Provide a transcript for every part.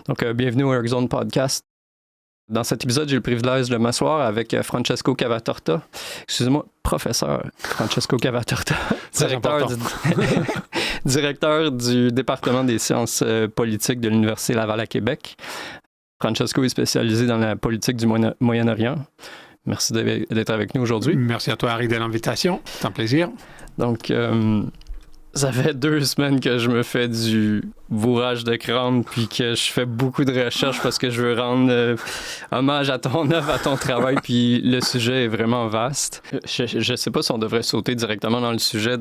Donc, bienvenue au Work Zone Podcast. Dans cet épisode, j'ai le privilège de m'asseoir avec Francesco Cavatorta. Excusez-moi, professeur Francesco Cavatorta, directeur du département des sciences politiques de l'Université Laval à Québec. Francesco est spécialisé dans la politique du Moyen-Orient. Merci d'être avec nous aujourd'hui. Merci à toi, Harry, de l'invitation. C'est un plaisir. Donc, ça fait 2 semaines que je me fais du bourrage de crâne puis que je fais beaucoup de recherches parce que je veux rendre hommage à ton œuvre, à ton travail, puis le sujet est vraiment vaste. Je sais pas si on devrait sauter directement dans le sujet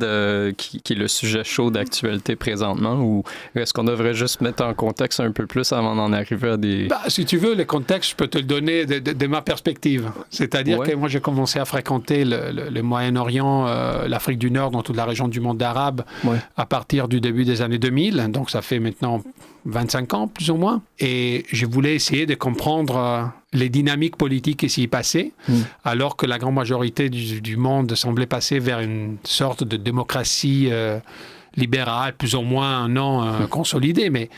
qui est le sujet chaud d'actualité présentement, ou est-ce qu'on devrait juste mettre en contexte un peu plus avant d'en arriver à des... Si tu veux, le contexte, je peux te le donner de ma perspective. C'est-à-dire que moi, j'ai commencé à fréquenter le Moyen-Orient, l'Afrique du Nord, dans toute la région du monde arabe, à partir du début des années 2000. Donc, ça fait maintenant 25 ans, plus ou moins. Et je voulais essayer de comprendre les dynamiques politiques qui s'y passaient, alors que la grande majorité du monde semblait passer vers une sorte de démocratie libérale, plus ou moins consolidée. Mais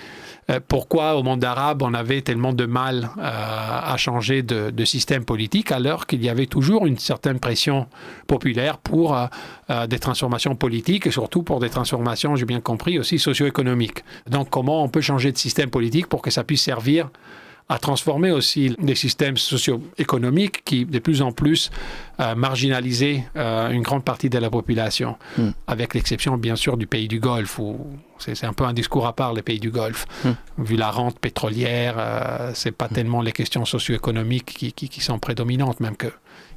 pourquoi au monde arabe on avait tellement de mal à changer de système politique, alors qu'il y avait toujours une certaine pression populaire pour des transformations politiques et surtout pour des transformations, j'ai bien compris, aussi socio-économiques. Donc comment on peut changer de système politique pour que ça puisse servir à transformer aussi des systèmes socio-économiques qui, de plus en plus, marginalisaient une grande partie de la population, avec l'exception, bien sûr, du pays du Golfe, où c'est un peu un discours à part, les pays du Golfe. Vu la rente pétrolière, c'est pas tellement les questions socio-économiques qui sont prédominantes, même que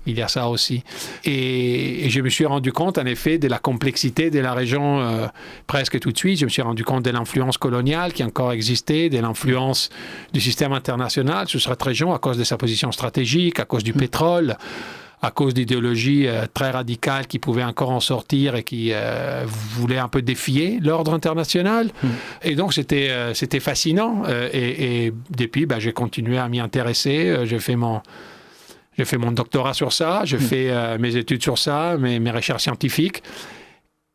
il y a ça aussi. Et je me suis rendu compte, en effet, de la complexité de la région presque tout de suite. Je me suis rendu compte de l'influence coloniale qui encore existait, de l'influence du système international sur cette région à cause de sa position stratégique, à cause du pétrole, à cause d'idéologies très radicales qui pouvaient encore en sortir et qui voulaient un peu défier l'ordre international. Et donc, c'était fascinant. Et depuis, j'ai continué à m'y intéresser. J'ai fait mon doctorat sur ça, j'ai fait mes études sur ça, mes recherches scientifiques.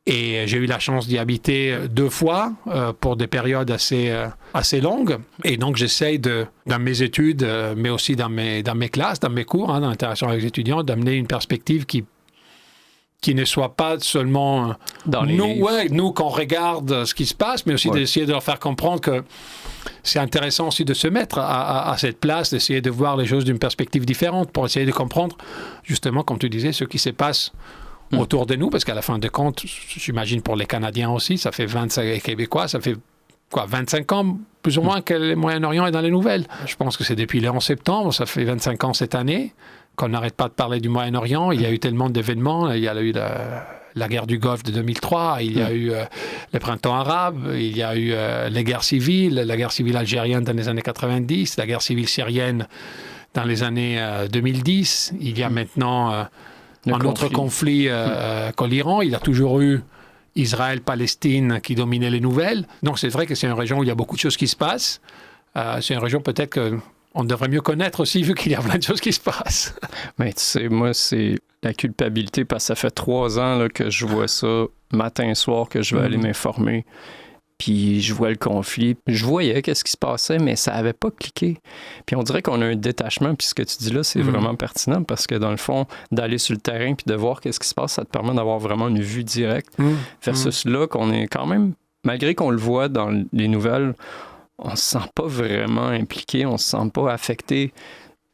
Et j'ai eu la chance d'y habiter 2 fois pour des périodes assez longues. Et donc, j'essaye dans mes études, mais aussi dans mes classes, dans mes cours, dans l'interaction avec les étudiants, d'amener une perspective qui ne soit pas seulement dans les livres. Nous qu'on regarde ce qui se passe, mais aussi d'essayer de leur faire comprendre que c'est intéressant aussi de se mettre à cette place, d'essayer de voir les choses d'une perspective différente pour essayer de comprendre, justement, comme tu disais, ce qui se passe autour de nous, parce qu'à la fin de compte, j'imagine pour les Canadiens aussi, ça fait 25 et Québécois, ça fait 25 ans, plus ou moins, que le Moyen-Orient est dans les nouvelles. Je pense que c'est depuis le 11 septembre, ça fait 25 ans cette année, qu'on n'arrête pas de parler du Moyen-Orient. Il y a eu tellement d'événements, il y a eu la guerre du Golfe de 2003, il y a eu le printemps arabe, il y a eu les guerres civiles, la guerre civile algérienne dans les années 90, la guerre civile syrienne dans les années 2010. Il y a maintenant un autre conflit qu'en Iran. Il y a toujours eu Israël-Palestine qui dominait les nouvelles. Donc c'est vrai que c'est une région où il y a beaucoup de choses qui se passent. C'est une région peut-être qu'on devrait mieux connaître aussi, vu qu'il y a plein de choses qui se passent. Mais tu sais, moi, c'est la culpabilité, parce que ça fait 3 ans là, que je vois ça matin, soir, que je vais aller m'informer. Puis je vois le conflit. Je voyais qu'est-ce qui se passait, mais ça n'avait pas cliqué. Puis on dirait qu'on a un détachement. Puis ce que tu dis là, c'est vraiment pertinent, parce que dans le fond, d'aller sur le terrain puis de voir qu'est-ce qui se passe, ça te permet d'avoir vraiment une vue directe. Versus là, qu'on est quand même, malgré qu'on le voit dans les nouvelles, on se sent pas vraiment impliqué, on se sent pas affecté.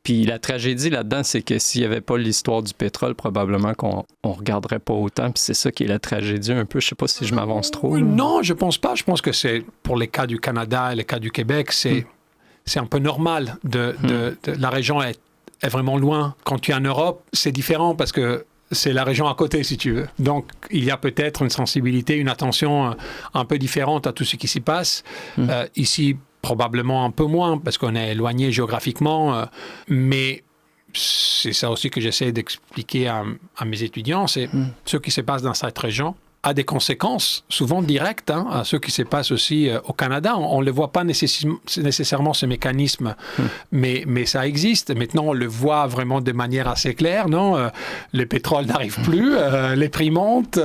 Puis la tragédie là-dedans, c'est que s'il n'y avait pas l'histoire du pétrole, probablement qu'on ne regarderait pas autant. Puis c'est ça qui est la tragédie un peu. Je ne sais pas si je m'avance trop. Non, je ne pense pas. Je pense que c'est, pour les cas du Canada et les cas du Québec, c'est un peu normal. La région est vraiment loin. Quand tu es en Europe, c'est différent parce que c'est la région à côté, si tu veux. Donc, il y a peut-être une sensibilité, une attention un peu différente à tout ce qui s'y passe. Ici, probablement un peu moins, parce qu'on est éloigné géographiquement, mais c'est ça aussi que j'essaie d'expliquer à mes étudiants, c'est ce qui se passe dans cette région a des conséquences souvent directes à ce qui se passe aussi au Canada. On ne le voit pas nécessairement, ce mécanisme, mais ça existe. Maintenant, on le voit vraiment de manière assez claire, non? Le pétrole n'arrive plus, les prix montent.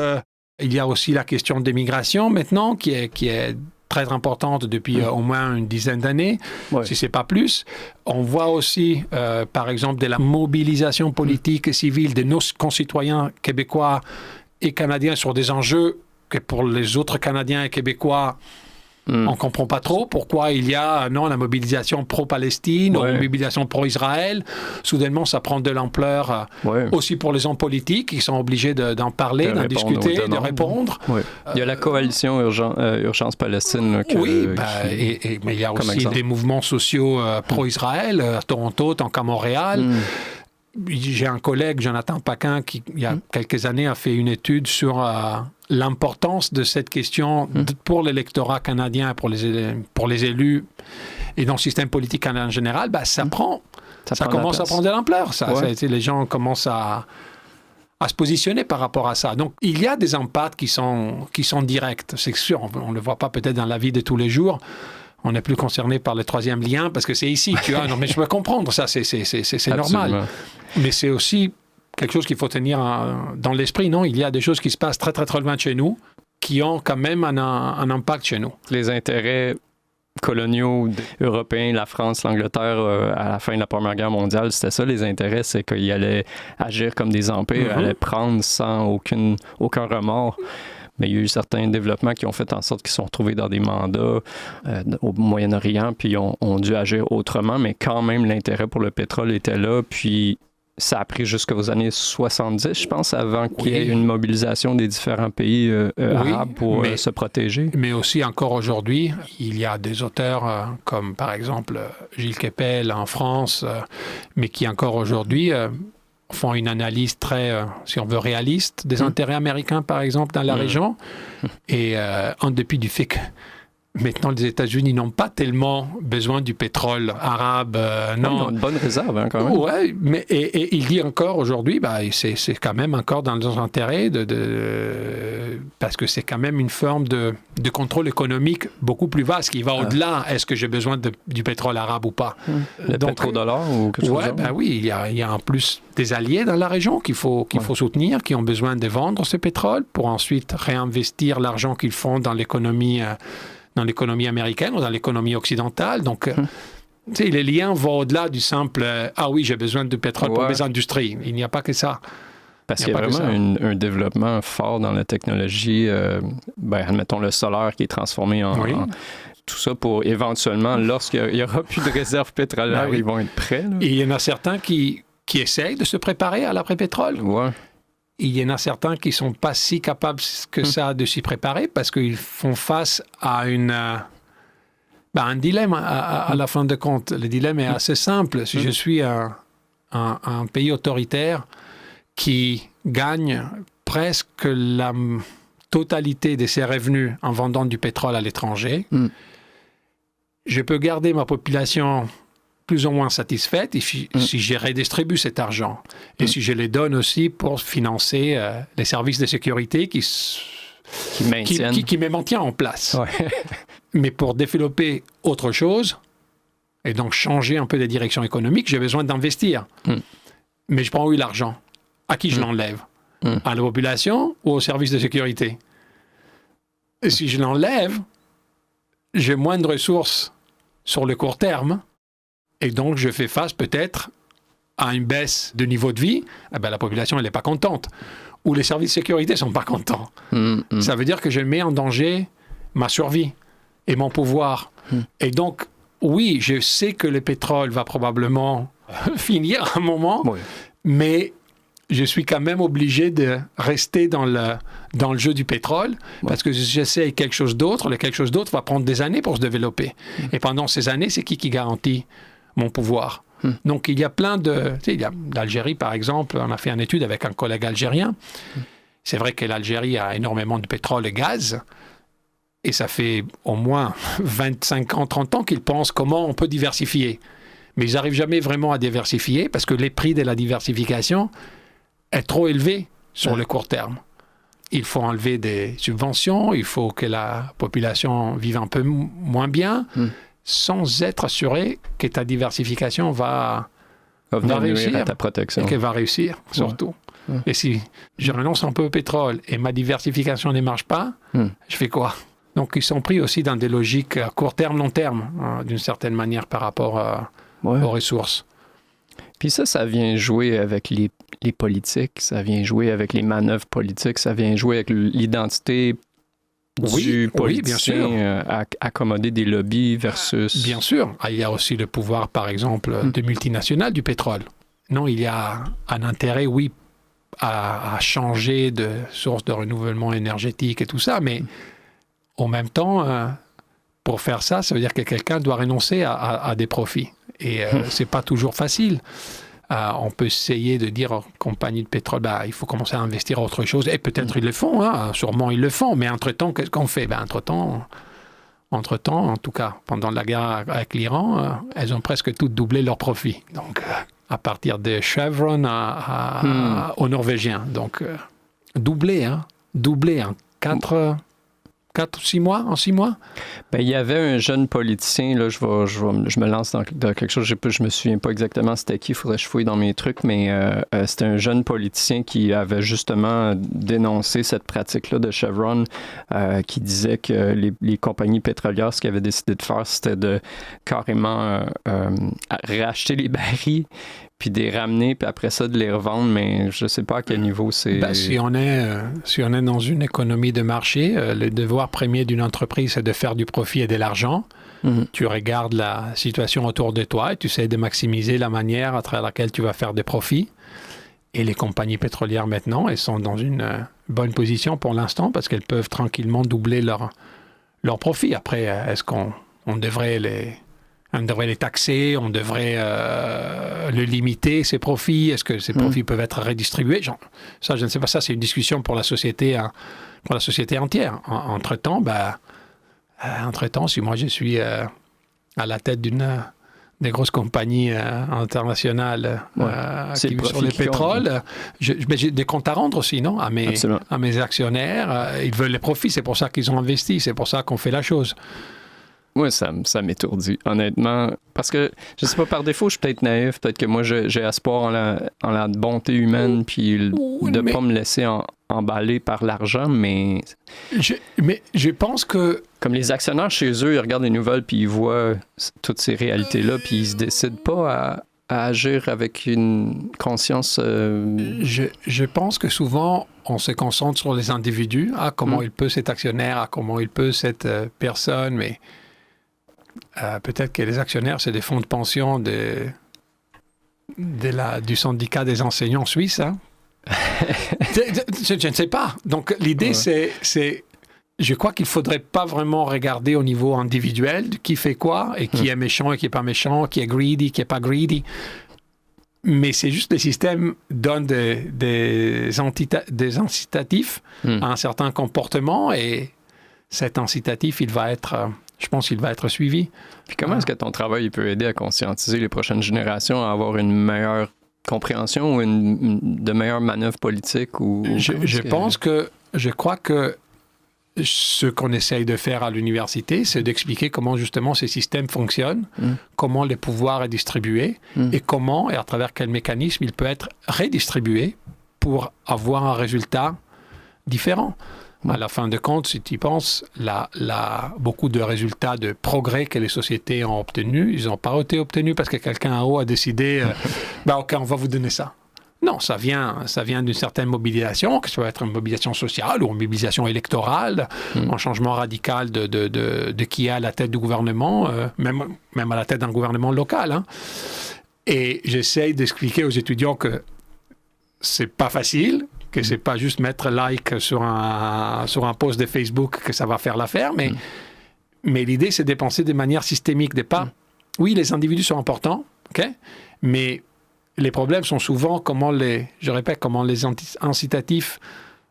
Il y a aussi la question de l'immigration maintenant qui est très importante depuis au moins une dizaine d'années, si ce n'est pas plus. On voit aussi, par exemple, de la mobilisation politique et civile de nos concitoyens québécois et canadiens sur des enjeux que pour les autres Canadiens et Québécois, on ne comprend pas trop pourquoi il y a la mobilisation pro-Palestine, ou la mobilisation pro-Israël. Soudainement, ça prend de l'ampleur aussi pour les hommes politiques qui sont obligés d'en parler, d'en discuter, de répondre. Il y a la coalition Urgence Palestine. Mais il y a aussi des mouvements sociaux pro-Israël, à Toronto, tant qu'à Montréal. J'ai un collègue, Jonathan Paquin, qui, il y a quelques années, a fait une étude sur l'importance de cette question pour l'électorat canadien, pour les élus et dans le système politique canadien en général. Ça commence à prendre de l'ampleur. Les gens commencent à se positionner par rapport à ça. Donc, il y a des impacts qui sont directs. C'est sûr, on ne le voit pas peut-être dans la vie de tous les jours. On n'est plus concerné par le troisième lien parce que c'est ici, tu vois. Non, mais je peux comprendre ça, c'est normal. Mais c'est aussi quelque chose qu'il faut tenir dans l'esprit, non? Il y a des choses qui se passent très, très, très loin de chez nous qui ont quand même un impact chez nous. Les intérêts coloniaux européens, la France, l'Angleterre, à la fin de la Première Guerre mondiale, c'était ça, les intérêts, c'est qu'ils allaient agir comme des empires, allaient prendre sans aucun remords. Mais il y a eu certains développements qui ont fait en sorte qu'ils se sont retrouvés dans des mandats au Moyen-Orient, puis ont dû agir autrement, mais quand même, l'intérêt pour le pétrole était là, puis ça a pris jusqu'aux années 70, je pense, avant qu'il y ait une mobilisation des différents pays arabes pour se protéger. Mais aussi, encore aujourd'hui, il y a des auteurs comme, par exemple, Gilles Kepel en France, mais qui, encore aujourd'hui... font une analyse très, si on veut, réaliste des intérêts américains, par exemple, dans la région. Et en dépit du fait que maintenant, les États-Unis n'ont pas tellement besoin du pétrole arabe. Non. Ils ont une bonne réserve, quand même. Oui, mais et il dit encore aujourd'hui, c'est quand même encore dans leurs intérêts, parce que c'est quand même une forme de contrôle économique beaucoup plus vaste, qui va au-delà. Est-ce que j'ai besoin du pétrole arabe ou pas? Le pétrodollar ou quelque chose comme ça? Oui, il y a en plus des alliés dans la région qu'il faut soutenir, qui ont besoin de vendre ce pétrole pour ensuite réinvestir l'argent qu'ils font dans l'économie américaine ou dans l'économie occidentale. Donc, les liens vont au-delà du simple « Ah oui, j'ai besoin de pétrole pour mes industries ». Il n'y a pas que ça. Parce qu'il y a vraiment un développement fort dans la technologie. Admettons le solaire qui est transformé en tout ça pour éventuellement, lorsqu'il n'y aura plus de réserves pétrolières, ils vont être prêts. Là. Et il y en a certains qui essayent de se préparer à l'après-pétrole. Il y en a certains qui ne sont pas si capables que ça de s'y préparer parce qu'ils font face à un dilemme à la fin de compte. Le dilemme est assez simple. Si je suis un pays autoritaire qui gagne presque la totalité de ses revenus en vendant du pétrole à l'étranger, je peux garder ma population plus ou moins satisfaite si je redistribue cet argent. Et si je les donne aussi pour financer les services de sécurité qui me maintiennent en place. Mais pour développer autre chose, et donc changer un peu de direction économique, j'ai besoin d'investir. Mais je prends où l'argent? À qui je l'enlève? À la population ou aux services de sécurité? Et si je l'enlève, j'ai moins de ressources sur le court terme, et donc je fais face peut-être à une baisse de niveau de vie. La population, elle n'est pas contente. Ou les services de sécurité ne sont pas contents. Ça veut dire que je mets en danger ma survie et mon pouvoir. Et donc, oui, je sais que le pétrole va probablement finir à un moment, mais je suis quand même obligé de rester dans le jeu du pétrole, parce que si j'essaie quelque chose d'autre, le quelque chose d'autre va prendre des années pour se développer. Et pendant ces années, c'est qui garantit mon pouvoir? Donc, il y a plein de... il y a l'Algérie, par exemple, on a fait une étude avec un collègue algérien. C'est vrai que l'Algérie a énormément de pétrole et gaz, et ça fait au moins 25 ans, 30 ans qu'ils pensent comment on peut diversifier. Mais ils n'arrivent jamais vraiment à diversifier, parce que les prix de la diversification est trop élevé sur le court terme. Il faut enlever des subventions, il faut que la population vive un peu moins bien, sans être assuré que ta diversification va réussir, à ta protection. Et qu'elle va réussir, surtout. Et si je renonce un peu au pétrole et ma diversification ne marche pas, je fais quoi? Donc, ils sont pris aussi dans des logiques à court terme, long terme, d'une certaine manière, par rapport aux ressources. Puis ça vient jouer avec les politiques, ça vient jouer avec les manœuvres politiques, ça vient jouer avec l'identité du politicien, accommoder des lobbies versus... Bien sûr. Il y a aussi le pouvoir, par exemple, de multinationales du pétrole. Non, il y a un intérêt, oui, à changer de source de renouvellement énergétique et tout ça, mais en même temps, pour faire ça, ça veut dire que quelqu'un doit renoncer à des profits. Et c'est pas toujours facile. On peut essayer de dire aux compagnies de pétrole, il faut commencer à investir autre chose. Et peut-être ils le font, sûrement ils le font. Mais entre-temps, qu'est-ce qu'on fait? Entre-temps, en tout cas, pendant la guerre avec l'Iran, elles ont presque toutes doublé leurs profits. Donc, à partir de Chevron aux Norvégiens. Donc, doublé en 4 ou 6 mois, en 6 mois? Ben, il y avait un jeune politicien, là, je me lance dans quelque chose, je me souviens pas exactement c'était qui, il faudrait que je fouille dans mes trucs, mais c'était un jeune politicien qui avait justement dénoncé cette pratique-là de Chevron, qui disait que les compagnies pétrolières, ce qu'ils avaient décidé de faire, c'était de carrément racheter les barils, puis de les ramener, puis après ça, de les revendre, mais je ne sais pas à quel niveau c'est... Si on est dans une économie de marché, le devoir premier d'une entreprise, c'est de faire du profit et de l'argent. Tu regardes la situation autour de toi et tu essaies de maximiser la manière à travers laquelle tu vas faire des profits. Et les compagnies pétrolières, maintenant, elles sont dans une bonne position pour l'instant parce qu'elles peuvent tranquillement doubler leur profit. Après, est-ce qu'on devrait les taxer, on devrait le limiter, ces profits. Est-ce que ces profits peuvent être redistribués? Ça, je ne sais pas. Ça, c'est une discussion pour la société entière. Entre-temps, si moi je suis à la tête des grosses compagnies internationales qui vivent sur le pétrole, j'ai des comptes à rendre aussi, non? À mes actionnaires. Ils veulent les profits. C'est pour ça qu'ils ont investi. C'est pour ça qu'on fait la chose. Oui, ça m'étourdit, honnêtement. Parce que, je sais pas, par défaut, je suis peut-être naïf. Peut-être que moi, j'ai espoir en la bonté humaine, puis de ne pas me laisser emballer par l'argent, mais je pense que... Comme les actionnaires chez eux, ils regardent les nouvelles, puis ils voient toutes ces réalités-là, puis ils se décident pas à agir avec une conscience... Je pense que souvent, on se concentre sur les individus. Comment il peut cet actionnaire, comment il peut cette personne, mais... peut-être que les actionnaires, c'est des fonds de pension du syndicat des enseignants suisses. Je ne sais pas. Donc, l'idée, c'est... Je crois qu'il ne faudrait pas vraiment regarder au niveau individuel qui fait quoi et qui est méchant et qui n'est pas méchant, qui est greedy, qui n'est pas greedy. Mais c'est juste le système donne des incitatifs à un certain comportement et cet incitatif, je pense qu'il va être suivi. Puis comment est-ce que ton travail peut aider à conscientiser les prochaines générations à avoir une meilleure compréhension ou de meilleures manœuvres politiques? Je crois que ce qu'on essaye de faire à l'université, c'est d'expliquer comment justement ces systèmes fonctionnent, comment les pouvoirs est distribué et comment et à travers quel mécanisme il peut être redistribué pour avoir un résultat différent. À la fin de compte, si tu y penses, beaucoup de résultats de progrès que les sociétés ont obtenus, ils n'ont pas été obtenus parce que quelqu'un en haut a décidé OK, on va vous donner ça. Non, ça vient d'une certaine mobilisation, que ça va être une mobilisation sociale ou une mobilisation électorale, un changement radical de qui est à la tête du gouvernement, même à la tête d'un gouvernement local. Et j'essaye d'expliquer aux étudiants que c'est pas facile, que c'est pas juste mettre like sur un post de Facebook que ça va faire l'affaire, mais l'idée, c'est de penser de manière systémique, oui, les individus sont importants, ok, mais les problèmes sont souvent comment les incitatifs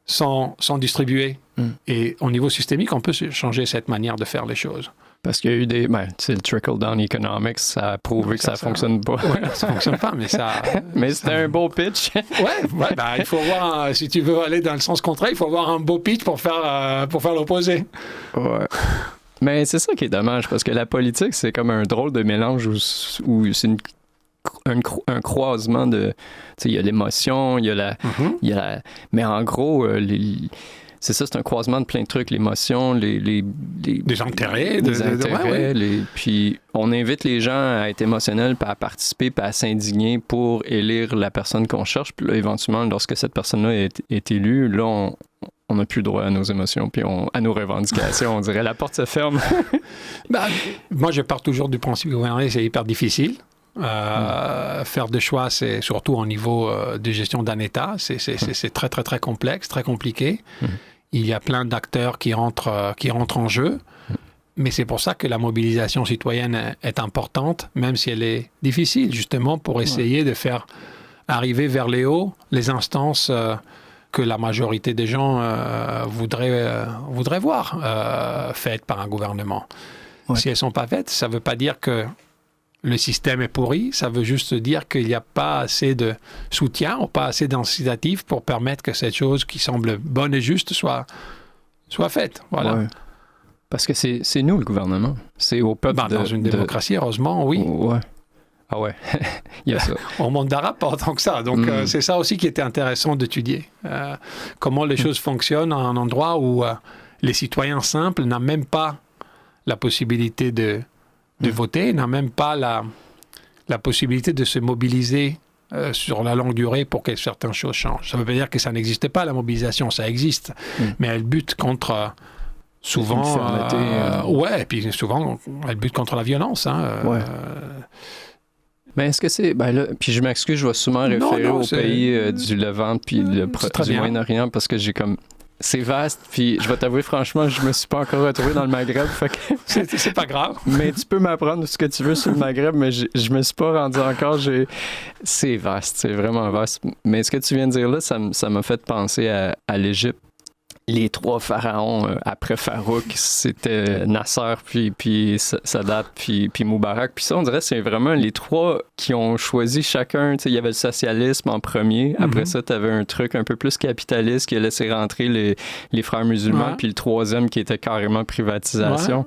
sont distribués. Et au niveau systémique, on peut changer cette manière de faire les choses. Parce qu'il y a eu le trickle-down economics, ça a prouvé que ça ne fonctionne pas. Oui, ça ne fonctionne pas, mais ça... mais c'était un beau pitch. Il faut avoir, si tu veux aller dans le sens contraire, il faut avoir un beau pitch pour faire l'opposé. Ouais. Mais c'est ça qui est dommage, parce que la politique, c'est comme un drôle de mélange où c'est un croisement de... Tu sais, il y a l'émotion, il y a la... mais en gros, c'est ça, c'est un croisement de plein de trucs, l'émotion, les intérêts. Puis on invite les gens à être émotionnels, puis à participer, puis à s'indigner pour élire la personne qu'on cherche. Puis là, éventuellement, lorsque cette personne-là est élue, là, on n'a plus le droit à nos émotions, puis à nos revendications. On dirait la porte se ferme. Moi, je pars toujours du principe que gouverner, c'est hyper difficile. Faire des choix, c'est surtout au niveau de gestion d'un État, c'est très, très, très complexe, très compliqué. Il y a plein d'acteurs qui rentrent en jeu. Mais c'est pour ça que la mobilisation citoyenne est importante, même si elle est difficile, justement, pour essayer de faire arriver vers les hauts les instances que la majorité des gens voudraient voir faites par un gouvernement. Si elles ne sont pas faites, ça ne veut pas dire que le système est pourri, ça veut juste dire qu'il n'y a pas assez de soutien ou pas assez d'incitatifs pour permettre que cette chose qui semble bonne et juste soit faite. Voilà. Ouais. Parce que c'est nous, le gouvernement. C'est au peuple dans une démocratie, heureusement, oui. Ouais. Ah ouais, il y a ça. Au monde d'arabe, pas autant que ça. Donc, c'est ça aussi qui était intéressant d'étudier. Comment les choses fonctionnent à un endroit où les citoyens simples n'ont même pas la possibilité de voter, n'a même pas la possibilité de se mobiliser sur la longue durée pour que certaines choses changent. Ça ne veut pas dire que ça n'existait pas, la mobilisation, ça existe, mais elle bute contre souvent... et puis souvent, elle bute contre la violence. Mais est-ce que c'est... puis je m'excuse, je vais souvent référer au pays du Levant puis du Moyen-Orient parce que j'ai comme... C'est vaste, puis je vais t'avouer, franchement, je me suis pas encore retrouvé dans le Maghreb. Fait que... c'est pas grave. Mais tu peux m'apprendre ce que tu veux sur le Maghreb, mais je me suis pas rendu encore. C'est vaste, c'est vraiment vaste. Mais ce que tu viens de dire là, ça m'a fait penser à l'Égypte. Les 3 pharaons après Farouk, c'était Nasser, puis Sadat, puis Moubarak. Puis ça, on dirait, c'est vraiment les 3 qui ont choisi chacun. Il y avait le socialisme en premier. Après ça, tu avais un truc un peu plus capitaliste qui a laissé rentrer les frères musulmans. Puis le 3e qui était carrément privatisation.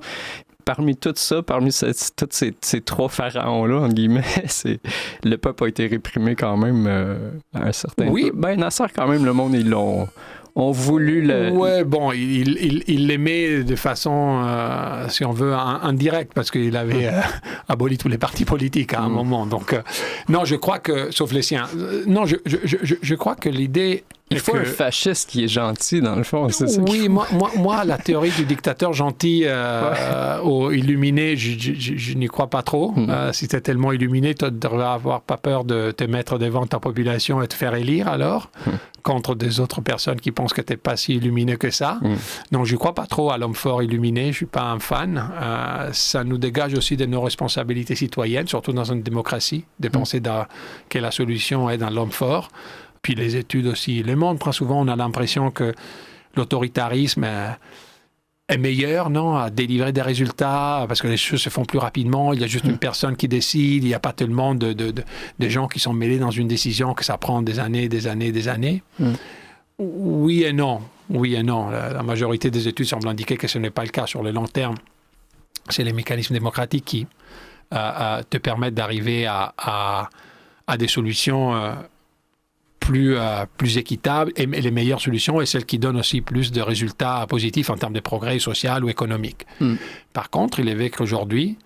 Parmi tout ça, parmi tous ces 3 pharaons-là, entre guillemets, le peuple a été réprimé quand même à un certain point. Oui. Nasser, quand même, le monde, ils l'ont... ont voulu le... Ouais, bon, il l'aimait de façon, si on veut, indirecte, parce qu'il avait aboli tous les partis politiques à un moment. Donc, non, je crois que, sauf les siens, non, je crois que l'idée... Il faut un fasciste qui est gentil, dans le fond, c'est ça? Oui, moi, la théorie du dictateur gentil ou illuminé, je n'y crois pas trop. Si tu es tellement illuminé, tu devrais avoir pas peur de te mettre devant ta population et te faire élire, alors, contre des autres personnes qui pensent que tu n'es pas si illuminé que ça. Donc, je ne crois pas trop à l'homme fort illuminé, je ne suis pas un fan. Ça nous dégage aussi de nos responsabilités citoyennes, surtout dans une démocratie, de penser que la solution est dans l'homme fort. Puis les études aussi le montrent. Très souvent, on a l'impression que l'autoritarisme est meilleur, non, à délivrer des résultats, parce que les choses se font plus rapidement. Il y a juste une personne qui décide. Il n'y a pas tellement de gens qui sont mêlés dans une décision que ça prend des années. Oui et non. La majorité des études semblent indiquer que ce n'est pas le cas sur le long terme. C'est les mécanismes démocratiques qui te permettent d'arriver à des solutions... plus équitable et les meilleures solutions et celles qui donnent aussi plus de résultats positifs en termes de progrès social ou économique. Par contre, il est vrai qu'aujourd'hui,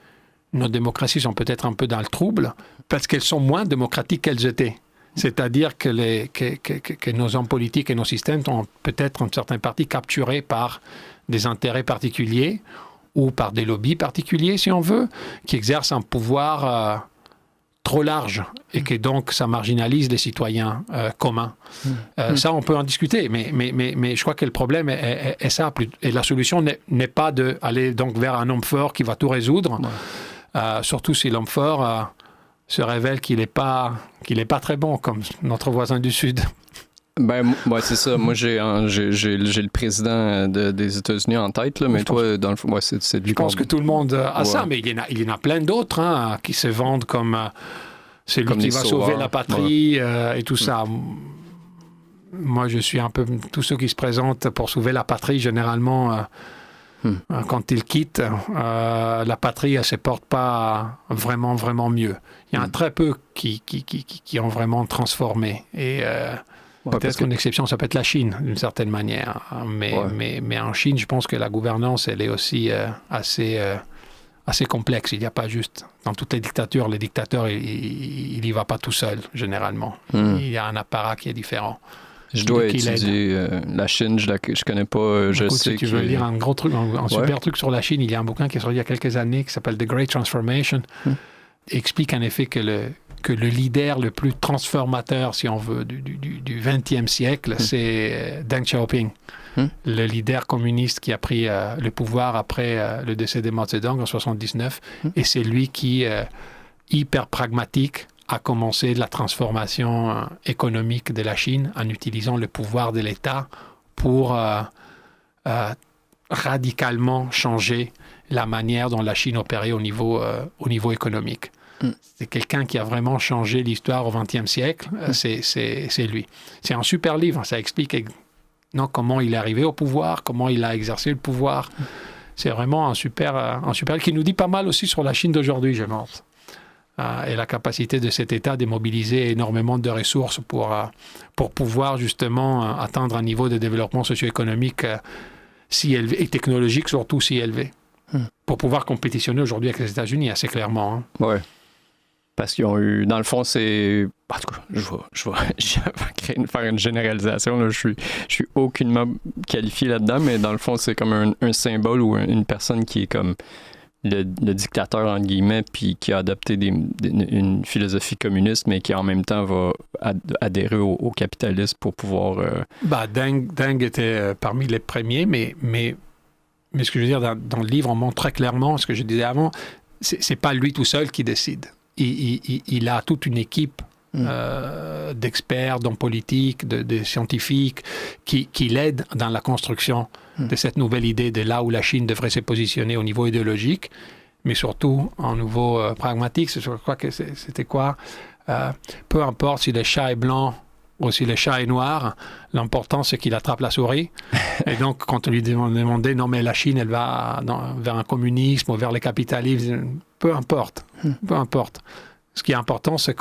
nos démocraties sont peut-être un peu dans le trouble parce qu'elles sont moins démocratiques qu'elles étaient. C'est-à-dire que nos hommes politiques et nos systèmes sont peut-être en certaine partie capturés par des intérêts particuliers ou par des lobbies particuliers, si on veut, qui exercent un pouvoir... trop large et que donc ça marginalise les citoyens communs. Ça, on peut en discuter, mais je crois que le problème est ça. Et la solution n'est pas d'aller donc vers un homme fort qui va tout résoudre, surtout si l'homme fort se révèle qu'il n'est pas très bon, comme notre voisin du Sud. Moi, c'est ça. Moi, j'ai le président des États-Unis en tête, là, mais toi, dans le fond, c'est lui. Je pense que tout le monde a ça, mais il y en a plein d'autres qui se vendent comme celui qui va sauver la patrie et tout ça. Moi, je suis un peu... Tous ceux qui se présentent pour sauver la patrie, généralement, quand ils quittent, la patrie, elle ne se porte pas vraiment, vraiment mieux. Il y en a très peu qui ont vraiment transformé. Et Peut-être qu'une exception, ça peut être la Chine, d'une certaine manière. Mais en Chine, je pense que la gouvernance, elle est aussi assez complexe. Il n'y a pas juste... Dans toutes les dictatures, les dictateurs, il n'y va pas tout seul, généralement. Il y a un apparat qui est différent. Je dois étudier la Chine, je connais pas, je sais si tu veux lire un gros truc, un super truc sur la Chine, il y a un bouquin qui est sorti il y a quelques années qui s'appelle The Great Transformation. Il explique en effet que le leader le plus transformateur, si on veut, du XXe siècle, c'est Deng Xiaoping, le leader communiste qui a pris le pouvoir après le décès de Mao Zedong en 1979. Et c'est lui qui, hyper pragmatique, a commencé la transformation économique de la Chine en utilisant le pouvoir de l'État pour radicalement changer la manière dont la Chine opérait au niveau économique. C'est quelqu'un qui a vraiment changé l'histoire au XXe siècle, c'est lui. C'est un super livre, ça explique comment il est arrivé au pouvoir, comment il a exercé le pouvoir. C'est vraiment un super qui nous dit pas mal aussi sur la Chine d'aujourd'hui, je pense. Et la capacité de cet État de mobiliser énormément de ressources pour pouvoir justement atteindre un niveau de développement socio-économique si élevé, et technologique surtout si élevé, pour pouvoir compétitionner aujourd'hui avec les États-Unis assez clairement. Oui. Parce qu'ils ont eu, dans le fond, c'est... En tout cas, je vais faire une généralisation. Là. Je suis aucunement qualifié là-dedans, mais dans le fond, c'est comme un symbole ou une personne qui est comme le dictateur, entre guillemets, puis qui a adopté une philosophie communiste, mais qui en même temps va adhérer au capitalisme pour pouvoir... Deng était parmi les premiers, mais ce que je veux dire, dans le livre, on montre très clairement, ce que je disais avant, c'est pas lui tout seul qui décide. Il a toute une équipe d'experts, d'hommes politiques, de scientifiques qui l'aident dans la construction de cette nouvelle idée de là où la Chine devrait se positionner au niveau idéologique, mais surtout au niveau pragmatique. Je crois que c'était quoi? Peu importe si le chat est blanc ou si le chat est noir, l'important c'est qu'il attrape la souris. Et donc quand on lui demandait non mais la Chine elle va vers un communisme ou vers le capitalisme, peu importe. Ce qui est important c'est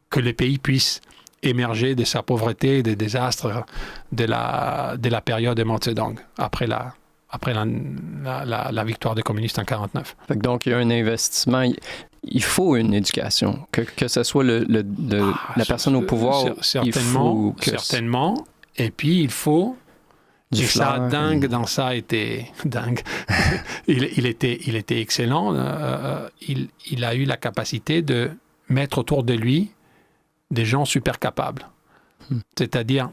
que les pays puissent émerger de sa pauvreté, des désastres de la période de Mao Zedong, après la victoire des communistes en 1949. Donc, il y a un investissement. Il faut une éducation. Que ce soit la personne au pouvoir, certainement. Et puis, il faut... Du flair. Deng, dans ça, était dingue. il était excellent. Il a eu la capacité de mettre autour de lui des gens super capables. C'est-à-dire,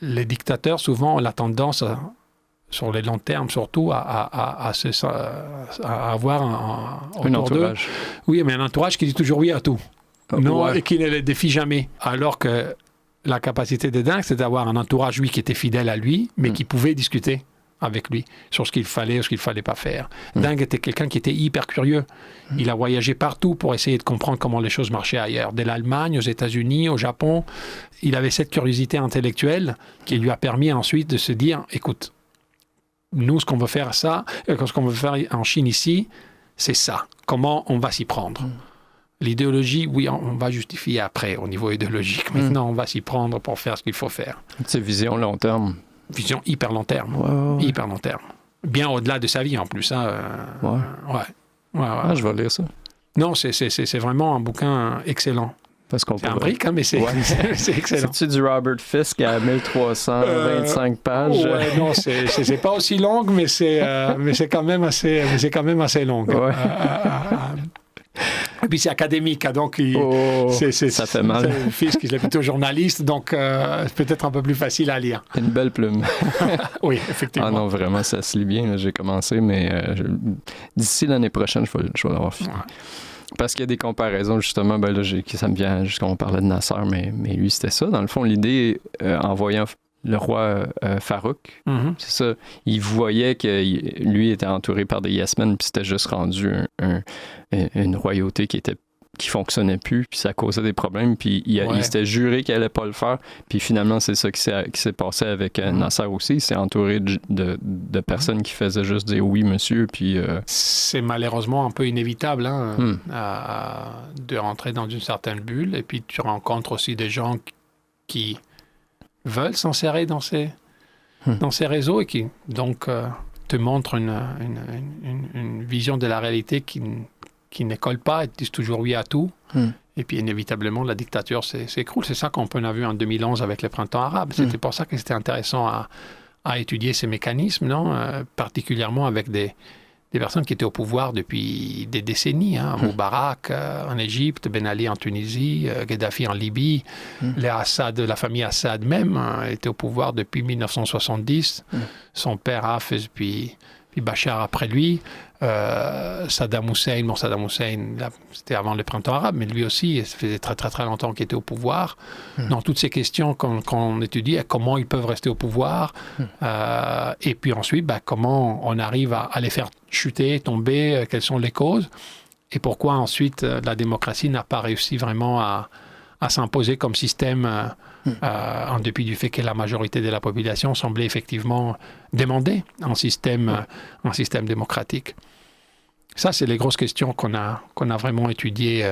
les dictateurs, souvent, ont la tendance, sur les longs termes surtout, à avoir un entourage. Oui, mais un entourage qui dit toujours oui à tout. Et qui ne les défie jamais. Alors que la capacité de Deng, c'est d'avoir un entourage, qui était fidèle à lui, mais qui pouvait discuter avec lui sur ce qu'il fallait ou ce qu'il ne fallait pas faire. Deng était quelqu'un qui était hyper curieux. Il a voyagé partout pour essayer de comprendre comment les choses marchaient ailleurs. De l'Allemagne aux États-Unis, au Japon. Il avait cette curiosité intellectuelle qui lui a permis ensuite de se dire, écoute, nous, ce qu'on veut faire en Chine ici, c'est ça. Comment on va s'y prendre? L'idéologie, oui, on va justifier après au niveau idéologique. Maintenant, on va s'y prendre pour faire ce qu'il faut faire. C'est vision long terme. Vision hyper long terme. Hyper long terme. Bien au-delà de sa vie, en plus. Ah, je vais lire ça. Non, c'est vraiment un bouquin excellent. Parce qu'on c'est un brique, hein, mais c'est excellent. C'est-tu du Robert Fisk à 1325 pages? Ouais, non, c'est pas aussi long, mais c'est quand même assez long. Ouais. Et puis c'est académique, donc ça fait mal. Fisk, il est plutôt journaliste, donc c'est peut-être un peu plus facile à lire. Une belle plume. Oui, effectivement. Ah non, vraiment, ça se lit bien. Là, j'ai commencé, mais d'ici l'année prochaine, je vais l'avoir fini. Ouais. Parce qu'il y a des comparaisons, justement, là, ça me vient, juste quand on parlait de Nasser, mais lui, c'était ça. Dans le fond, l'idée, en voyant le roi Farouk, c'est ça. Il voyait que lui était entouré par des yes-men, puis c'était juste rendu une royauté qui fonctionnait plus, puis ça causait des problèmes, puis il s'était juré qu'il allait pas le faire, puis finalement, c'est ça qui s'est passé avec Nasser aussi. Il s'est entouré de personnes qui faisaient juste dire oui, monsieur, puis... C'est malheureusement un peu inévitable, de rentrer dans une certaine bulle, et puis tu rencontres aussi des gens qui veulent s'insérer dans ces réseaux et qui donc te montrent une vision de la réalité qui ne colle pas et disent toujours oui à tout. Et puis inévitablement, la dictature s'écroule. C'est ça qu'on a vu en 2011 avec le printemps arabe. C'était pour ça que c'était intéressant à étudier ces mécanismes, non particulièrement avec des personnes qui étaient au pouvoir depuis des décennies. Moubarak en Égypte, Ben Ali en Tunisie, Kadhafi en Libye, la famille Assad même était au pouvoir depuis 1970. Son père Hafez, puis Bachar après lui. Saddam Hussein, là, c'était avant le printemps arabe, mais lui aussi, ça faisait très très très longtemps qu'il était au pouvoir. Dans toutes ces questions qu'on étudie, comment ils peuvent rester au pouvoir, et puis ensuite, comment on arrive à les faire chuter, tomber, quelles sont les causes, et pourquoi ensuite la démocratie n'a pas réussi vraiment à s'imposer comme système, en dépit du fait que la majorité de la population semblait effectivement demander un système démocratique. Ça, c'est les grosses questions qu'on a vraiment étudiées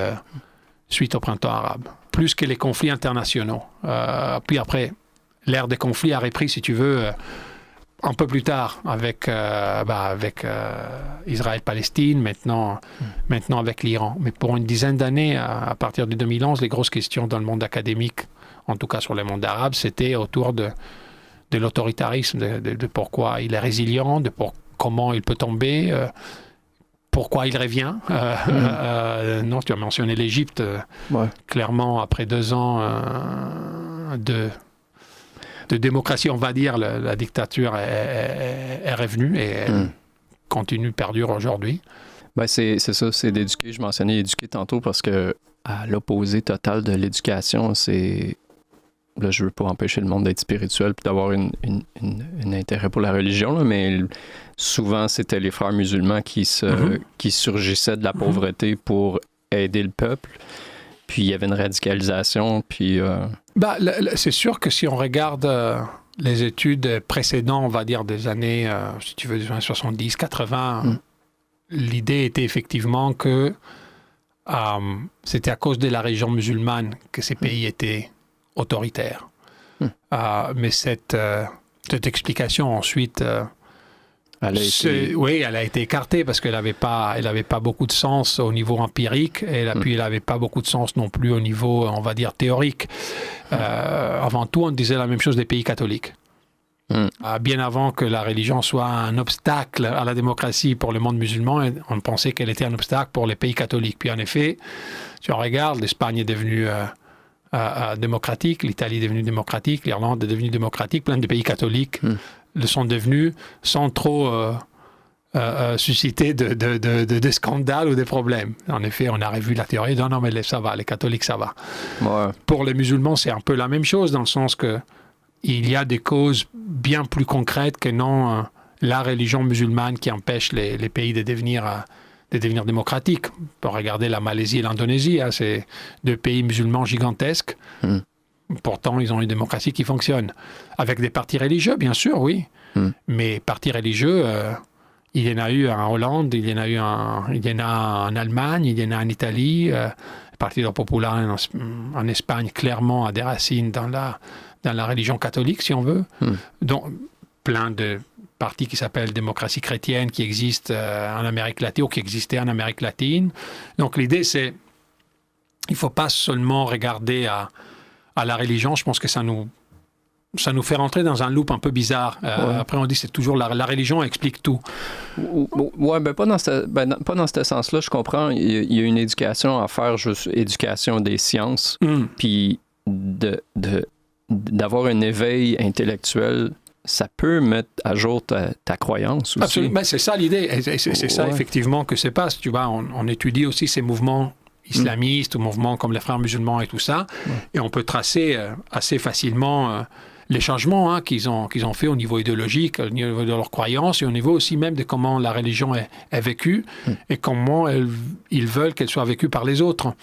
suite au printemps arabe, plus que les conflits internationaux. Puis après, l'ère des conflits a repris, si tu veux, un peu plus tard avec Israël-Palestine, maintenant avec l'Iran. Mais pour une dizaine d'années, à partir de 2011, les grosses questions dans le monde académique, en tout cas sur le monde arabe, c'était autour de l'autoritarisme, de pourquoi il est résilient, comment il peut tomber, pourquoi il revient. Non, tu as mentionné l'Égypte. Clairement, après 2 ans de démocratie, on va dire, la dictature est revenue et perdure aujourd'hui. C'est ça, c'est d'éduquer. Je mentionnais éduquer tantôt parce que à l'opposé total de l'éducation, c'est... Là, je veux pas empêcher le monde d'être spirituel et d'avoir un intérêt pour la religion, là, mais souvent, c'était les frères musulmans qui surgissaient de la pauvreté pour aider le peuple. Puis, il y avait une radicalisation, puis... c'est sûr que si on regarde les études précédentes, on va dire des années, si tu veux, des années 70, 80, l'idée était effectivement que c'était à cause de la religion musulmane que ces pays étaient autoritaire. Mais cette explication ensuite, elle a été écartée parce qu'elle n'avait pas beaucoup de sens au niveau empirique et puis elle n'avait pas beaucoup de sens non plus au niveau, on va dire, théorique. Avant tout, on disait la même chose des pays catholiques. Bien avant que la religion soit un obstacle à la démocratie pour le monde musulman, on pensait qu'elle était un obstacle pour les pays catholiques. Puis en effet, tu regardes, l'Espagne est devenue... démocratique, l'Italie est devenue démocratique, l'Irlande est devenue démocratique, plein de pays catholiques le sont devenus sans trop susciter de scandales ou de problèmes. En effet, on a revu la théorie, non mais ça va, les catholiques ça va. Pour les musulmans, c'est un peu la même chose dans le sens que il y a des causes bien plus concrètes que non la religion musulmane qui empêche les pays de devenir démocratiques. On peut regarder la Malaisie et l'Indonésie, c'est 2 pays musulmans gigantesques. Pourtant, ils ont une démocratie qui fonctionne. Avec des partis religieux, bien sûr, oui. Mais partis religieux, il y en a eu en Hollande, il y en a en Allemagne, il y en a en Italie. Le Partido Popular en Espagne, clairement, a des racines dans la religion catholique, si on veut. Donc, plein de parti qui s'appelle Démocratie chrétienne qui existe en Amérique latine ou qui existait en Amérique latine. Donc l'idée c'est, il ne faut pas seulement regarder à la religion, je pense que ça nous fait rentrer dans un loop un peu bizarre. Après on dit c'est toujours la religion explique tout. Ouais, pas dans ce sens-là, je comprends. Il y a une éducation à faire, juste éducation des sciences, puis d'avoir un éveil intellectuel. Ça peut mettre à jour ta croyance aussi. Absolument, mais c'est ça l'idée. C'est ça effectivement que se passe. Tu vois, on étudie aussi ces mouvements islamistes ou mouvements comme les frères musulmans et tout ça, et on peut tracer assez facilement les changements qu'ils ont fait au niveau idéologique, au niveau de leurs croyances et au niveau aussi même de comment la religion est vécue et comment ils veulent qu'elle soit vécue par les autres.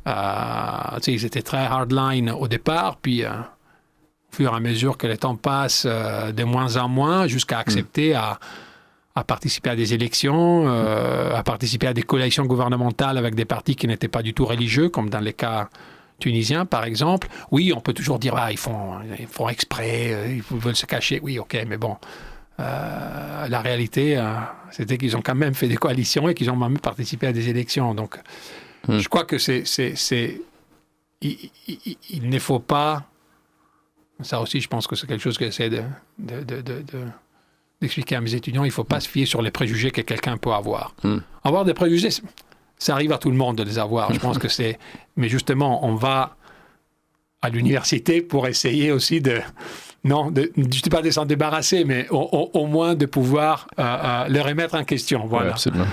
Ils étaient très hardline au départ, puis... au fur et à mesure que le temps passe, de moins en moins, jusqu'à accepter à participer à des élections, à participer à des coalitions gouvernementales avec des partis qui n'étaient pas du tout religieux, comme dans les cas tunisiens, par exemple, oui, on peut toujours dire ils font exprès, ils veulent se cacher. Oui, ok, mais bon, la réalité, c'était qu'ils ont quand même fait des coalitions et qu'ils ont même participé à des élections. Donc, je crois que il ne faut pas. Ça aussi, je pense que c'est quelque chose que j'essaie d'expliquer à mes étudiants. Il ne faut pas se fier sur les préjugés que quelqu'un peut avoir. Avoir des préjugés, ça arrive à tout le monde de les avoir. Je pense que c'est... Mais justement, on va à l'université pour essayer aussi je ne dis pas de s'en débarrasser, mais au moins de pouvoir le remettre en question. Voilà. Ouais, absolument.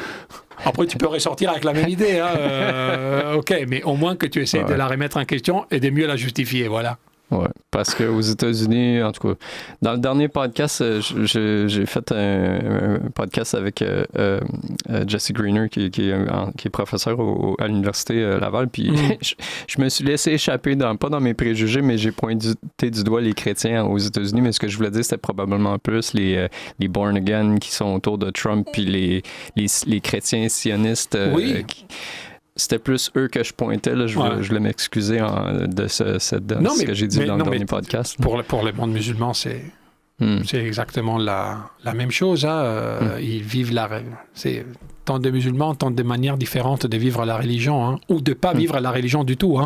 Après, tu peux ressortir avec la même idée. OK, mais au moins que tu essaies de la remettre en question et de mieux la justifier. Voilà. Oui, parce qu'aux États-Unis, en tout cas, dans le dernier podcast, j'ai fait un podcast avec Jesse Greener, qui est professeur à l'Université Laval, puis je me suis laissé échapper, pas dans mes préjugés, mais j'ai pointé du doigt les chrétiens aux États-Unis, mais ce que je voulais dire, c'était probablement plus les born again qui sont autour de Trump, puis les chrétiens sionistes. C'était plus eux que je pointais. Là. Je voulais m'excuser de ce que j'ai dit dans le dernier podcast. Pour le monde musulman, c'est exactement la même chose. Hein. Ils vivent c'est tant de musulmans, tant de manières différentes de vivre la religion, hein, ou de ne pas vivre la religion du tout.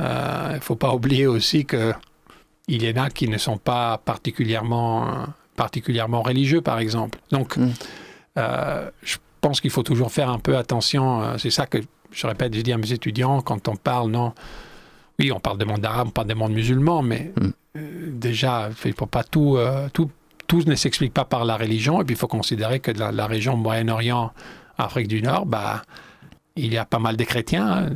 Il ne faut pas oublier aussi qu'il y en a qui ne sont pas particulièrement religieux, par exemple. Donc, je pense qu'il faut toujours faire un peu attention. C'est ça que je répète, je dis à mes étudiants, quand on parle, oui, on parle des mondes arabes, on parle des mondes musulmans, mais déjà, il ne faut pas tout ne s'explique pas par la religion, et puis il faut considérer que la région Moyen-Orient, Afrique du Nord, il y a pas mal de chrétiens. Hein.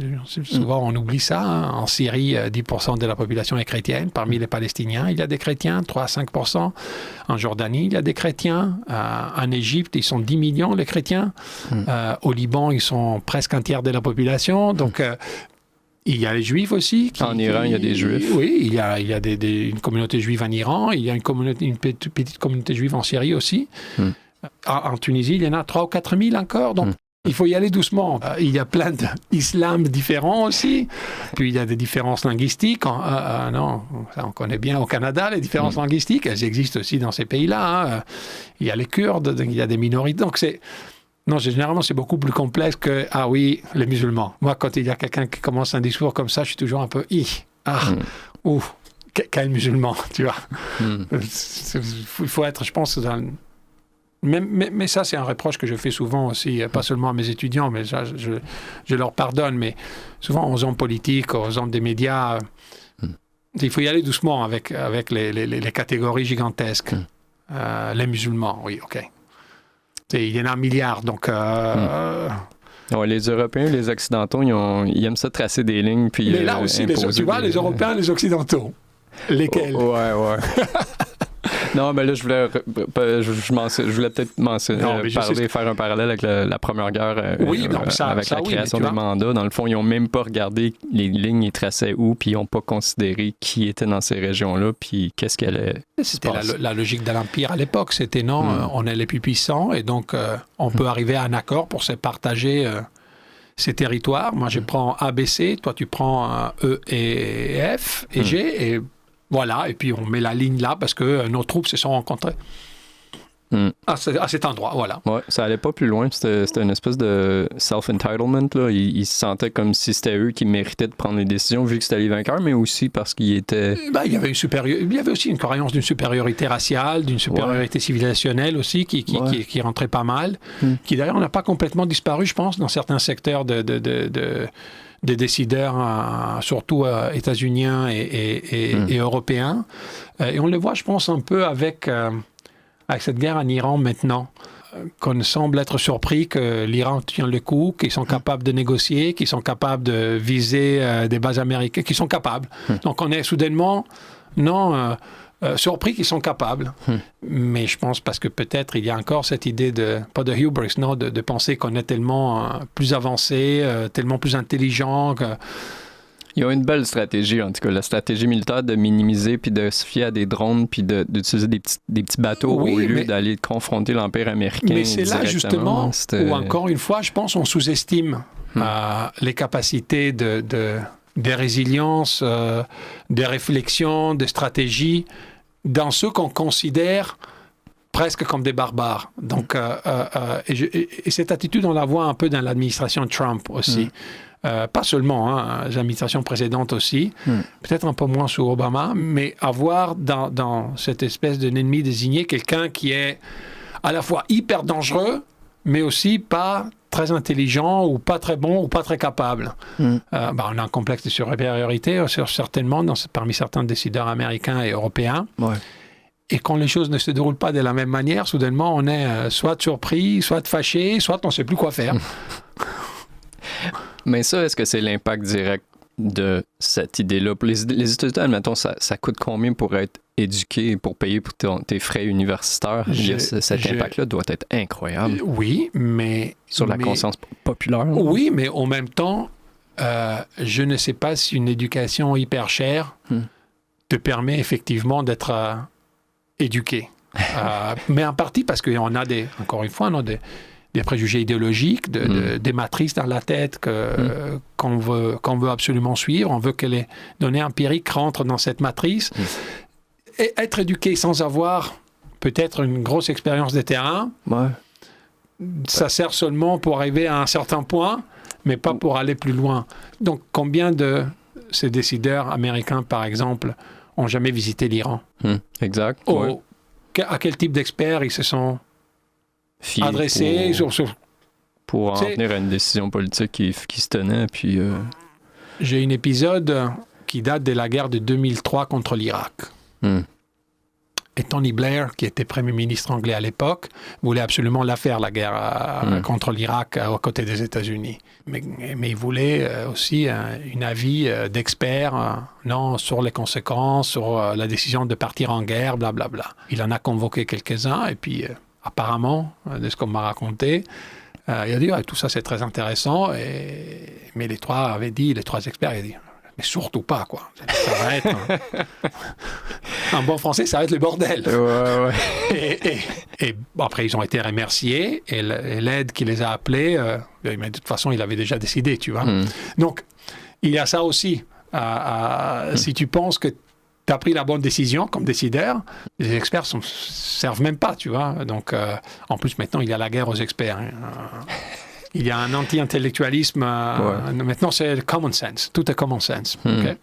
Souvent, on oublie ça. Hein. En Syrie, 10% de la population est chrétienne. Parmi les Palestiniens, il y a des chrétiens, 3 à 5%. En Jordanie, il y a des chrétiens. En Égypte, ils sont 10 millions, les chrétiens. Au Liban, ils sont presque un tiers de la population. Donc, il y a les Juifs aussi. En Iran, il y a des Juifs. Oui, il y a une communauté juive en Iran. Il y a une petite communauté juive en Syrie aussi. En Tunisie, il y en a 3 ou 4 000 encore. Donc, il faut y aller doucement. Il y a plein d'islams différents aussi. Puis il y a des différences linguistiques. On connaît bien au Canada les différences linguistiques. Elles existent aussi dans ces pays-là. Hein. Il y a les Kurdes, il y a des minorités. Donc généralement, c'est beaucoup plus complexe que, les musulmans. Moi, quand il y a quelqu'un qui commence un discours comme ça, je suis toujours un peu, quel musulman, tu vois. Il faut être, je pense, mais ça, c'est un reproche que je fais souvent aussi, pas seulement à mes étudiants, mais ça, je leur pardonne, mais souvent aux hommes politiques, aux hommes des médias, il faut y aller doucement avec les catégories gigantesques. Les musulmans, oui, OK. Il y en a un milliard, donc... les Européens, les Occidentaux, ils aiment ça tracer des lignes, puis mais là aussi, tu vois, les Européens, les Occidentaux, lesquels? Ouais. Non, mais là, je voulais peut-être faire un parallèle avec la Première Guerre avec la création des mandats. Dans le fond, ils n'ont même pas regardé les lignes, ils traçaient où, puis ils n'ont pas considéré qui était dans ces régions-là, puis qu'est-ce qu'elle est. C'était la logique de l'Empire à l'époque. C'était on est les plus puissants, et donc on peut arriver à un accord pour se partager ces territoires. Moi, je prends A, B, C, toi, tu prends E et F et G, et voilà, et puis on met la ligne là parce que nos troupes se sont rencontrées à cet endroit, voilà. Ouais, ça allait pas plus loin, c'était une espèce de self-entitlement, là. Ils se sentaient comme si c'était eux qui méritaient de prendre les décisions vu que c'était les vainqueurs, mais aussi parce qu'ils étaient... il y avait aussi une croyance d'une supériorité raciale, d'une supériorité civilisationnelle aussi qui rentrait pas mal, qui d'ailleurs n'a pas complètement disparu, je pense, dans certains secteurs des décideurs, surtout états-uniens et européens. Et on le voit, je pense, un peu avec cette guerre en Iran maintenant, qu'on semble être surpris que l'Iran tient le coup, qu'ils sont capables de négocier, qu'ils sont capables de viser des bases américaines, qu'ils sont capables. Donc on est soudainement, surpris qu'ils sont capables. Mais je pense parce que peut-être il y a encore cette idée pas de hubris, de penser qu'on est tellement plus avancé, tellement plus intelligent. Il y a une belle stratégie, en tout cas, la stratégie militaire de minimiser puis de se fier à des drones puis d'utiliser des petits bateaux au lieu d'aller confronter l'Empire américain. Mais c'est là justement où, encore une fois, je pense, on sous-estime les capacités de des résiliences, des réflexions, des stratégies dans ceux qu'on considère presque comme des barbares. Donc, et cette attitude, on la voit un peu dans l'administration Trump aussi. Pas seulement, l'administration précédente aussi, peut-être un peu moins sous Obama, mais avoir dans cette espèce d'ennemi désigné quelqu'un qui est à la fois hyper dangereux, mais aussi pas très intelligent ou pas très bon ou pas très capable. On a un complexe de supériorité, certainement, parmi certains décideurs américains et européens. Ouais. Et quand les choses ne se déroulent pas de la même manière, soudainement, on est soit surpris, soit fâché, soit on ne sait plus quoi faire. Mais ça, est-ce que c'est l'impact direct de cette idée-là? Pour les États-Unis, admettons, ça coûte combien pour être éduqué, pour payer pour tes frais universitaires? Cet impact-là doit être incroyable. Oui, mais... Sur la conscience populaire? Oui, mais en même temps, je ne sais pas si une éducation hyper chère te permet effectivement d'être éduqué. Mais en partie parce qu'on a encore une fois, on a des préjugés idéologiques, des matrices dans la tête qu'on veut absolument suivre. On veut que les données empiriques rentrent dans cette matrice. Et être éduqué sans avoir peut-être une grosse expérience de terrain, ça sert seulement pour arriver à un certain point, mais pas pour aller plus loin. Donc, combien de ces décideurs américains, par exemple, ont jamais visité l'Iran? Exact. À quel type d'experts ils se sont adressés pour en venir à une décision politique qui se tenait. Puis, J'ai un épisode qui date de la guerre de 2003 contre l'Irak. Et Tony Blair, qui était Premier ministre anglais à l'époque, voulait absolument la faire, la guerre contre l'Irak aux côtés des États-Unis. Mais il voulait aussi un avis d'experts sur les conséquences, sur la décision de partir en guerre, blablabla. Il en a convoqué quelques-uns, et puis apparemment, de ce qu'on m'a raconté, il a dit tout ça c'est très intéressant, mais les trois experts avaient dit mais surtout pas, quoi. Ça va être en bon français, ça va être le bordel. Et après, ils ont été remerciés, et l'aide qui les a appelés, mais de toute façon, il avait déjà décidé, tu vois. Donc, il y a ça aussi. Si tu penses que tu as pris la bonne décision comme décideur, les experts ne servent même pas, tu vois. Donc, en plus, maintenant, il y a la guerre aux experts. Il y a un anti-intellectualisme. Maintenant, c'est le common sense. Tout est common sense. Okay?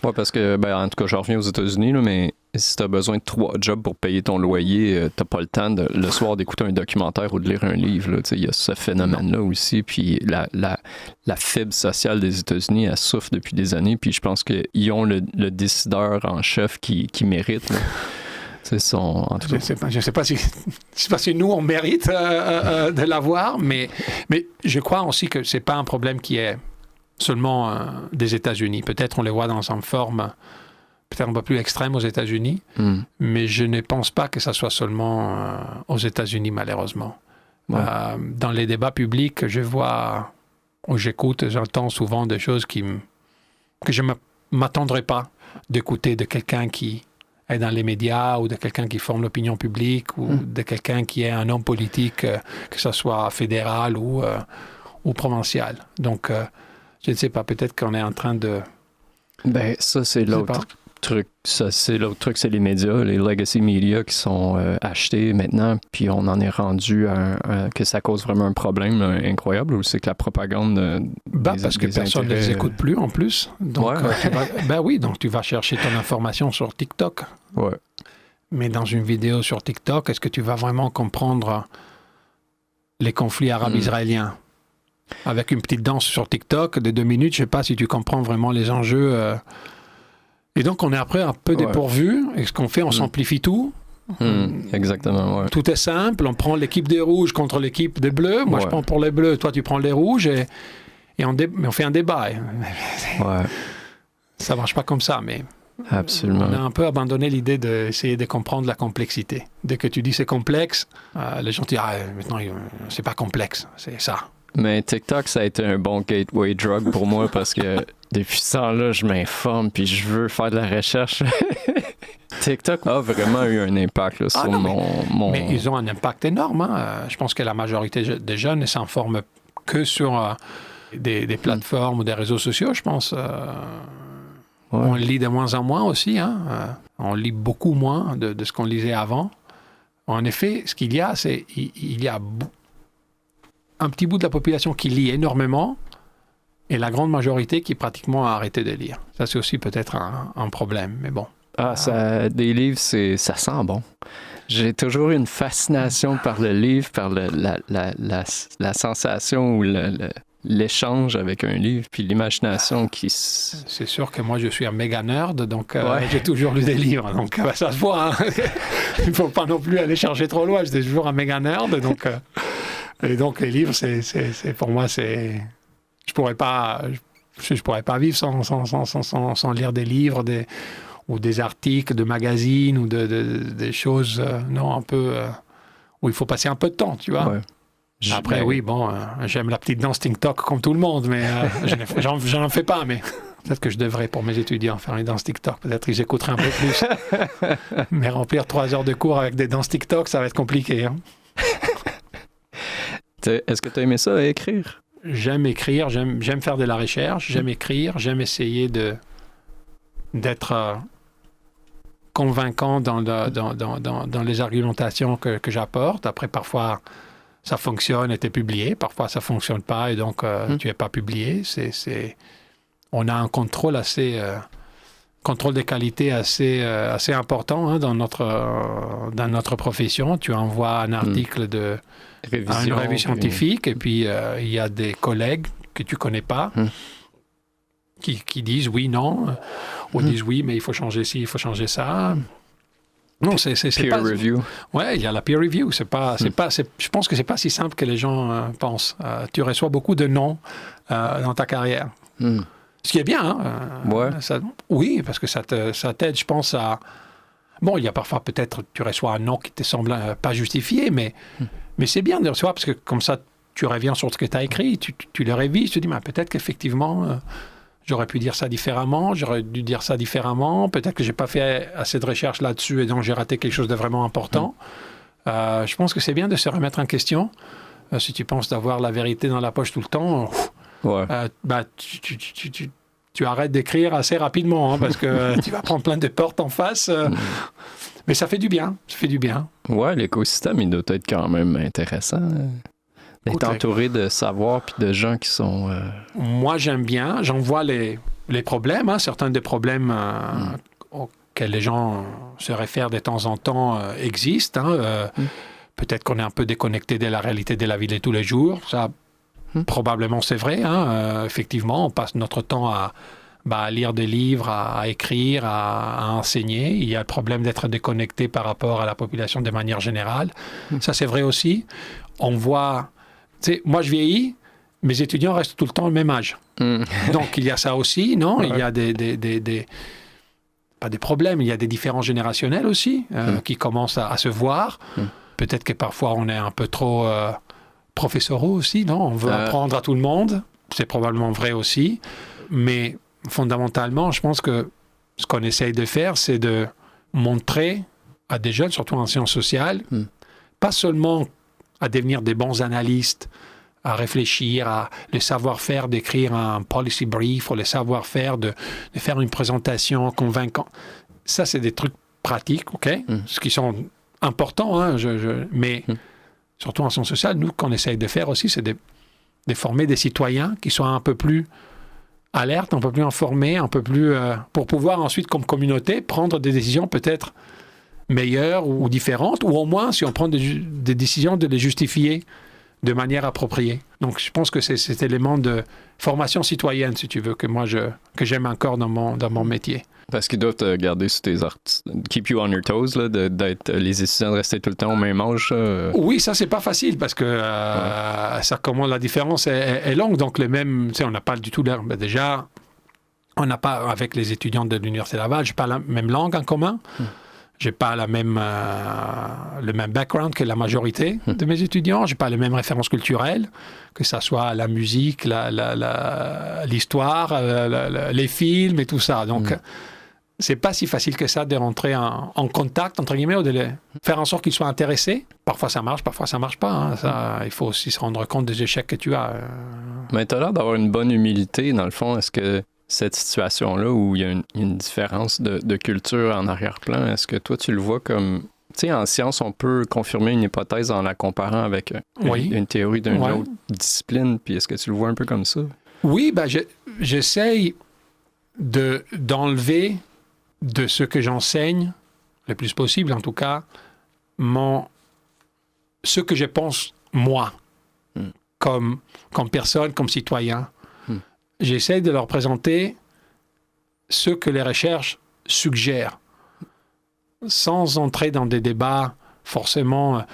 Oui, parce que, en tout cas, je reviens aux États-Unis, là, mais si tu as besoin de 3 jobs pour payer ton loyer, tu n'as pas le temps le soir d'écouter un documentaire ou de lire un livre. Il y a ce phénomène-là aussi. Puis la fibre sociale des États-Unis, elle souffre depuis des années. Puis je pense qu'ils ont le décideur en chef qui mérite. Là. C'est son, en tout cas. Je ne sais pas si nous, on mérite de l'avoir, mais je crois aussi que ce n'est pas un problème qui est seulement des États-Unis. Peut-être on les voit dans une forme peut-être un peu plus extrême aux États-Unis, mais je ne pense pas que ça soit seulement aux États-Unis, malheureusement. Ouais. Dans les débats publics, je vois, ou j'écoute, j'entends souvent des choses que je ne m'attendrais pas d'écouter de quelqu'un qui est dans les médias ou de quelqu'un qui forme l'opinion publique ou de quelqu'un qui est un homme politique, que ce soit fédéral ou provincial. Donc, je ne sais pas, peut-être qu'on est en train de... ça, c'est l'autre truc. C'est les médias, les legacy media qui sont achetés maintenant, puis on en est rendu que ça cause vraiment un problème incroyable, ou c'est que la propagande... parce que personne ne les écoute plus, en plus. Donc, donc tu vas chercher ton information sur TikTok. Ouais. Mais dans une vidéo sur TikTok, est-ce que tu vas vraiment comprendre les conflits arabo-israéliens? Avec une petite danse sur TikTok de 2 minutes, je ne sais pas si tu comprends vraiment les enjeux. Et donc, on est après un peu dépourvu. Et ce qu'on fait, on s'amplifie tout. Exactement, ouais. Tout est simple. On prend l'équipe des rouges contre l'équipe des bleus. Moi, je prends pour les bleus. Toi, tu prends les rouges. Et on fait un débat. Ça ne marche pas comme ça, mais... Absolument. On a un peu abandonné l'idée d'essayer de comprendre la complexité. Dès que tu dis c'est complexe, les gens disent maintenant, c'est pas complexe. C'est ça. Mais TikTok, ça a été un bon gateway drug pour moi parce que depuis ce temps-là, je m'informe puis je veux faire de la recherche. TikTok a vraiment eu un impact là, sur mon... Mais ils ont un impact énorme. Hein? Je pense que la majorité des jeunes ne s'informent que sur des plateformes ou des réseaux sociaux, je pense. On lit de moins en moins aussi. On lit beaucoup moins de ce qu'on lisait avant. En effet, ce qu'il y a, c'est il y a un petit bout de la population qui lit énormément et la grande majorité qui pratiquement a arrêté de lire. Ça, c'est aussi peut-être un problème, mais bon. Des livres, ça sent bon. J'ai toujours eu une fascination par le livre, par la sensation ou l'échange avec un livre, puis l'imagination qui... C'est sûr que moi, je suis un méga nerd, donc j'ai toujours lu des livres, donc ça se voit. Il ne faut pas non plus aller chercher trop loin, j'étais toujours un méga nerd, donc... Et donc, les livres, c'est pour moi, c'est... Je pourrais pas vivre sans lire des livres, ou des articles de magazines, ou des choses, un peu... où il faut passer un peu de temps, tu vois. Ouais. Après, oui, j'aime la petite danse TikTok comme tout le monde, mais je n'en fais pas, mais... Peut-être que je devrais, pour mes étudiants, faire une danse TikTok. Peut-être qu'ils écouteraient un peu plus. Mais remplir 3 heures de cours avec des danses TikTok, ça va être compliqué, hein. Est-ce que tu as aimé ça, écrire? J'aime écrire, j'aime faire de la recherche, j'aime écrire, j'aime essayer d'être convaincant dans les argumentations que j'apporte. Après, parfois, ça fonctionne et tu es publié. Parfois, ça ne fonctionne pas et donc tu n'es pas publié. On a un contrôle contrôle des qualités assez important dans notre profession. Tu envoies un article à une revue scientifique et puis il y a des collègues que tu connais pas qui disent oui, non, ou disent oui, mais il faut changer ci, il faut changer ça. Non, c'est peer review. Ouais, il y a la peer review. Je pense que c'est pas si simple que les gens pensent. Tu reçois beaucoup de non dans ta carrière. Ce qui est bien. Oui, parce que ça t'aide, je pense, à... Bon, il y a parfois peut-être, tu reçois un non qui te semble pas justifié, mais c'est bien de recevoir, parce que comme ça, tu reviens sur ce que tu as écrit, tu le révises, tu te dis, peut-être qu'effectivement, j'aurais pu dire ça différemment, j'aurais dû dire ça différemment, peut-être que j'ai pas fait assez de recherche là-dessus et donc j'ai raté quelque chose de vraiment important. Je pense que c'est bien de se remettre en question. Si tu penses d'avoir la vérité dans la poche tout le temps... tu arrêtes d'écrire assez rapidement parce que tu vas prendre plein de portes en face. Mais ça fait du bien. Ouais, l'écosystème, il doit être quand même intéressant. D'être entouré de savoir puis de gens qui sont... Moi, j'aime bien. J'en vois les problèmes. Certains des problèmes auxquels les gens se réfèrent de temps en temps existent. Peut-être qu'on est un peu déconnecté de la réalité de la vie de tous les jours. Ça... Probablement, c'est vrai. Effectivement, on passe notre temps à lire des livres, à écrire, à enseigner. Il y a le problème d'être déconnecté par rapport à la population de manière générale. Ça, c'est vrai aussi. On voit... Tu sais, moi, je vieillis, mes étudiants restent tout le temps au même âge. Donc, il y a ça aussi, non? Il y a pas des problèmes, il y a des différences générationnelles aussi qui commencent à se voir. Peut-être que parfois, on est un peu trop... professoraux aussi, non? On veut apprendre à tout le monde. C'est probablement vrai aussi. Mais fondamentalement, je pense que ce qu'on essaye de faire, c'est de montrer à des jeunes, surtout en sciences sociales, pas seulement à devenir des bons analystes, à réfléchir, à le savoir-faire d'écrire un policy brief ou le savoir-faire de faire une présentation convaincante. Ça, c'est des trucs pratiques, OK? Ce qui sont importants, mais... Surtout en sciences sociales, nous, qu'on essaye de faire aussi, c'est de former des citoyens qui soient un peu plus alertes, un peu plus informés, un peu plus... pour pouvoir ensuite, comme communauté, prendre des décisions peut-être meilleures ou différentes, ou au moins, si on prend des décisions, de les justifier de manière appropriée. Donc, je pense que c'est cet élément de formation citoyenne, si tu veux, que moi, que j'aime encore dans mon métier. Parce qu'ils doivent te garder sur tes keep you on your toes, là, d'être les étudiants de rester tout le temps au même âge. Oui, ça, c'est pas facile parce que ça commence, la différence est longue. Donc, on n'a pas du tout l'air. Déjà, on n'a pas, avec les étudiants de l'Université Laval, j'ai pas la même langue en commun. J'ai pas le même background que la majorité de mes étudiants. J'ai pas les mêmes références culturelles, que ça soit la musique, l'histoire, les films et tout ça. Donc, c'est pas si facile que ça de rentrer en contact, entre guillemets, ou de faire en sorte qu'ils soient intéressés. Parfois ça marche pas. Hein. Ça, il faut aussi se rendre compte des échecs que tu as. Mais tu as l'air d'avoir une bonne humilité, dans le fond. Est-ce que cette situation-là, où il y a une différence de culture en arrière-plan, est-ce que toi, tu le vois comme... Tu sais, en science, on peut confirmer une hypothèse en la comparant avec une théorie d'une autre discipline, puis est-ce que tu le vois un peu comme ça? Oui, j'essaye d'enlever de ce que j'enseigne, le plus possible en tout cas, ce que je pense moi, comme personne, comme citoyen. J'essaie de leur présenter ce que les recherches suggèrent, sans entrer dans des débats forcément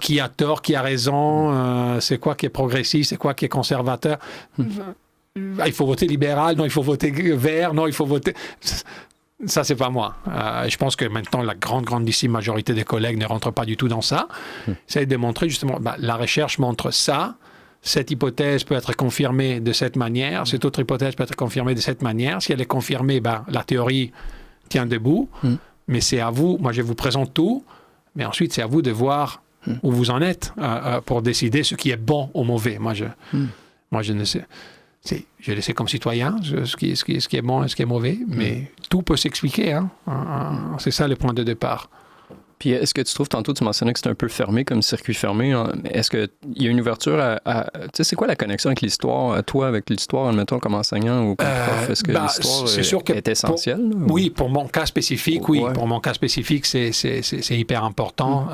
qui a tort, qui a raison, c'est quoi qui est progressiste, c'est quoi qui est conservateur. Il faut voter libéral, non, il faut voter vert, non, il faut voter... Ça, c'est pas moi. Je pense que maintenant, la grandissime majorité des collègues ne rentrent pas du tout dans ça. C'est de démontrer justement, la recherche montre ça, cette hypothèse peut être confirmée de cette manière, cette autre hypothèse peut être confirmée de cette manière. Si elle est confirmée, la théorie tient debout, mais c'est à vous, moi je vous présente tout, mais ensuite c'est à vous de voir où vous en êtes pour décider ce qui est bon ou mauvais. Moi je ne sais... Je le sais comme citoyen, ce qui est bon et ce qui est mauvais, mais tout peut s'expliquer. Hein? C'est ça le point de départ. Puis est-ce que tu trouves, tantôt tu mentionnais que c'est un peu fermé, comme circuit fermé, est-ce qu'il y a une ouverture à tu sais, c'est quoi la connexion avec l'histoire, toi avec l'histoire, admettons, comme enseignant ou comme prof? Est-ce que l'histoire est essentielle? Oui, pour mon cas spécifique, oui. Pour mon cas spécifique, c'est hyper important.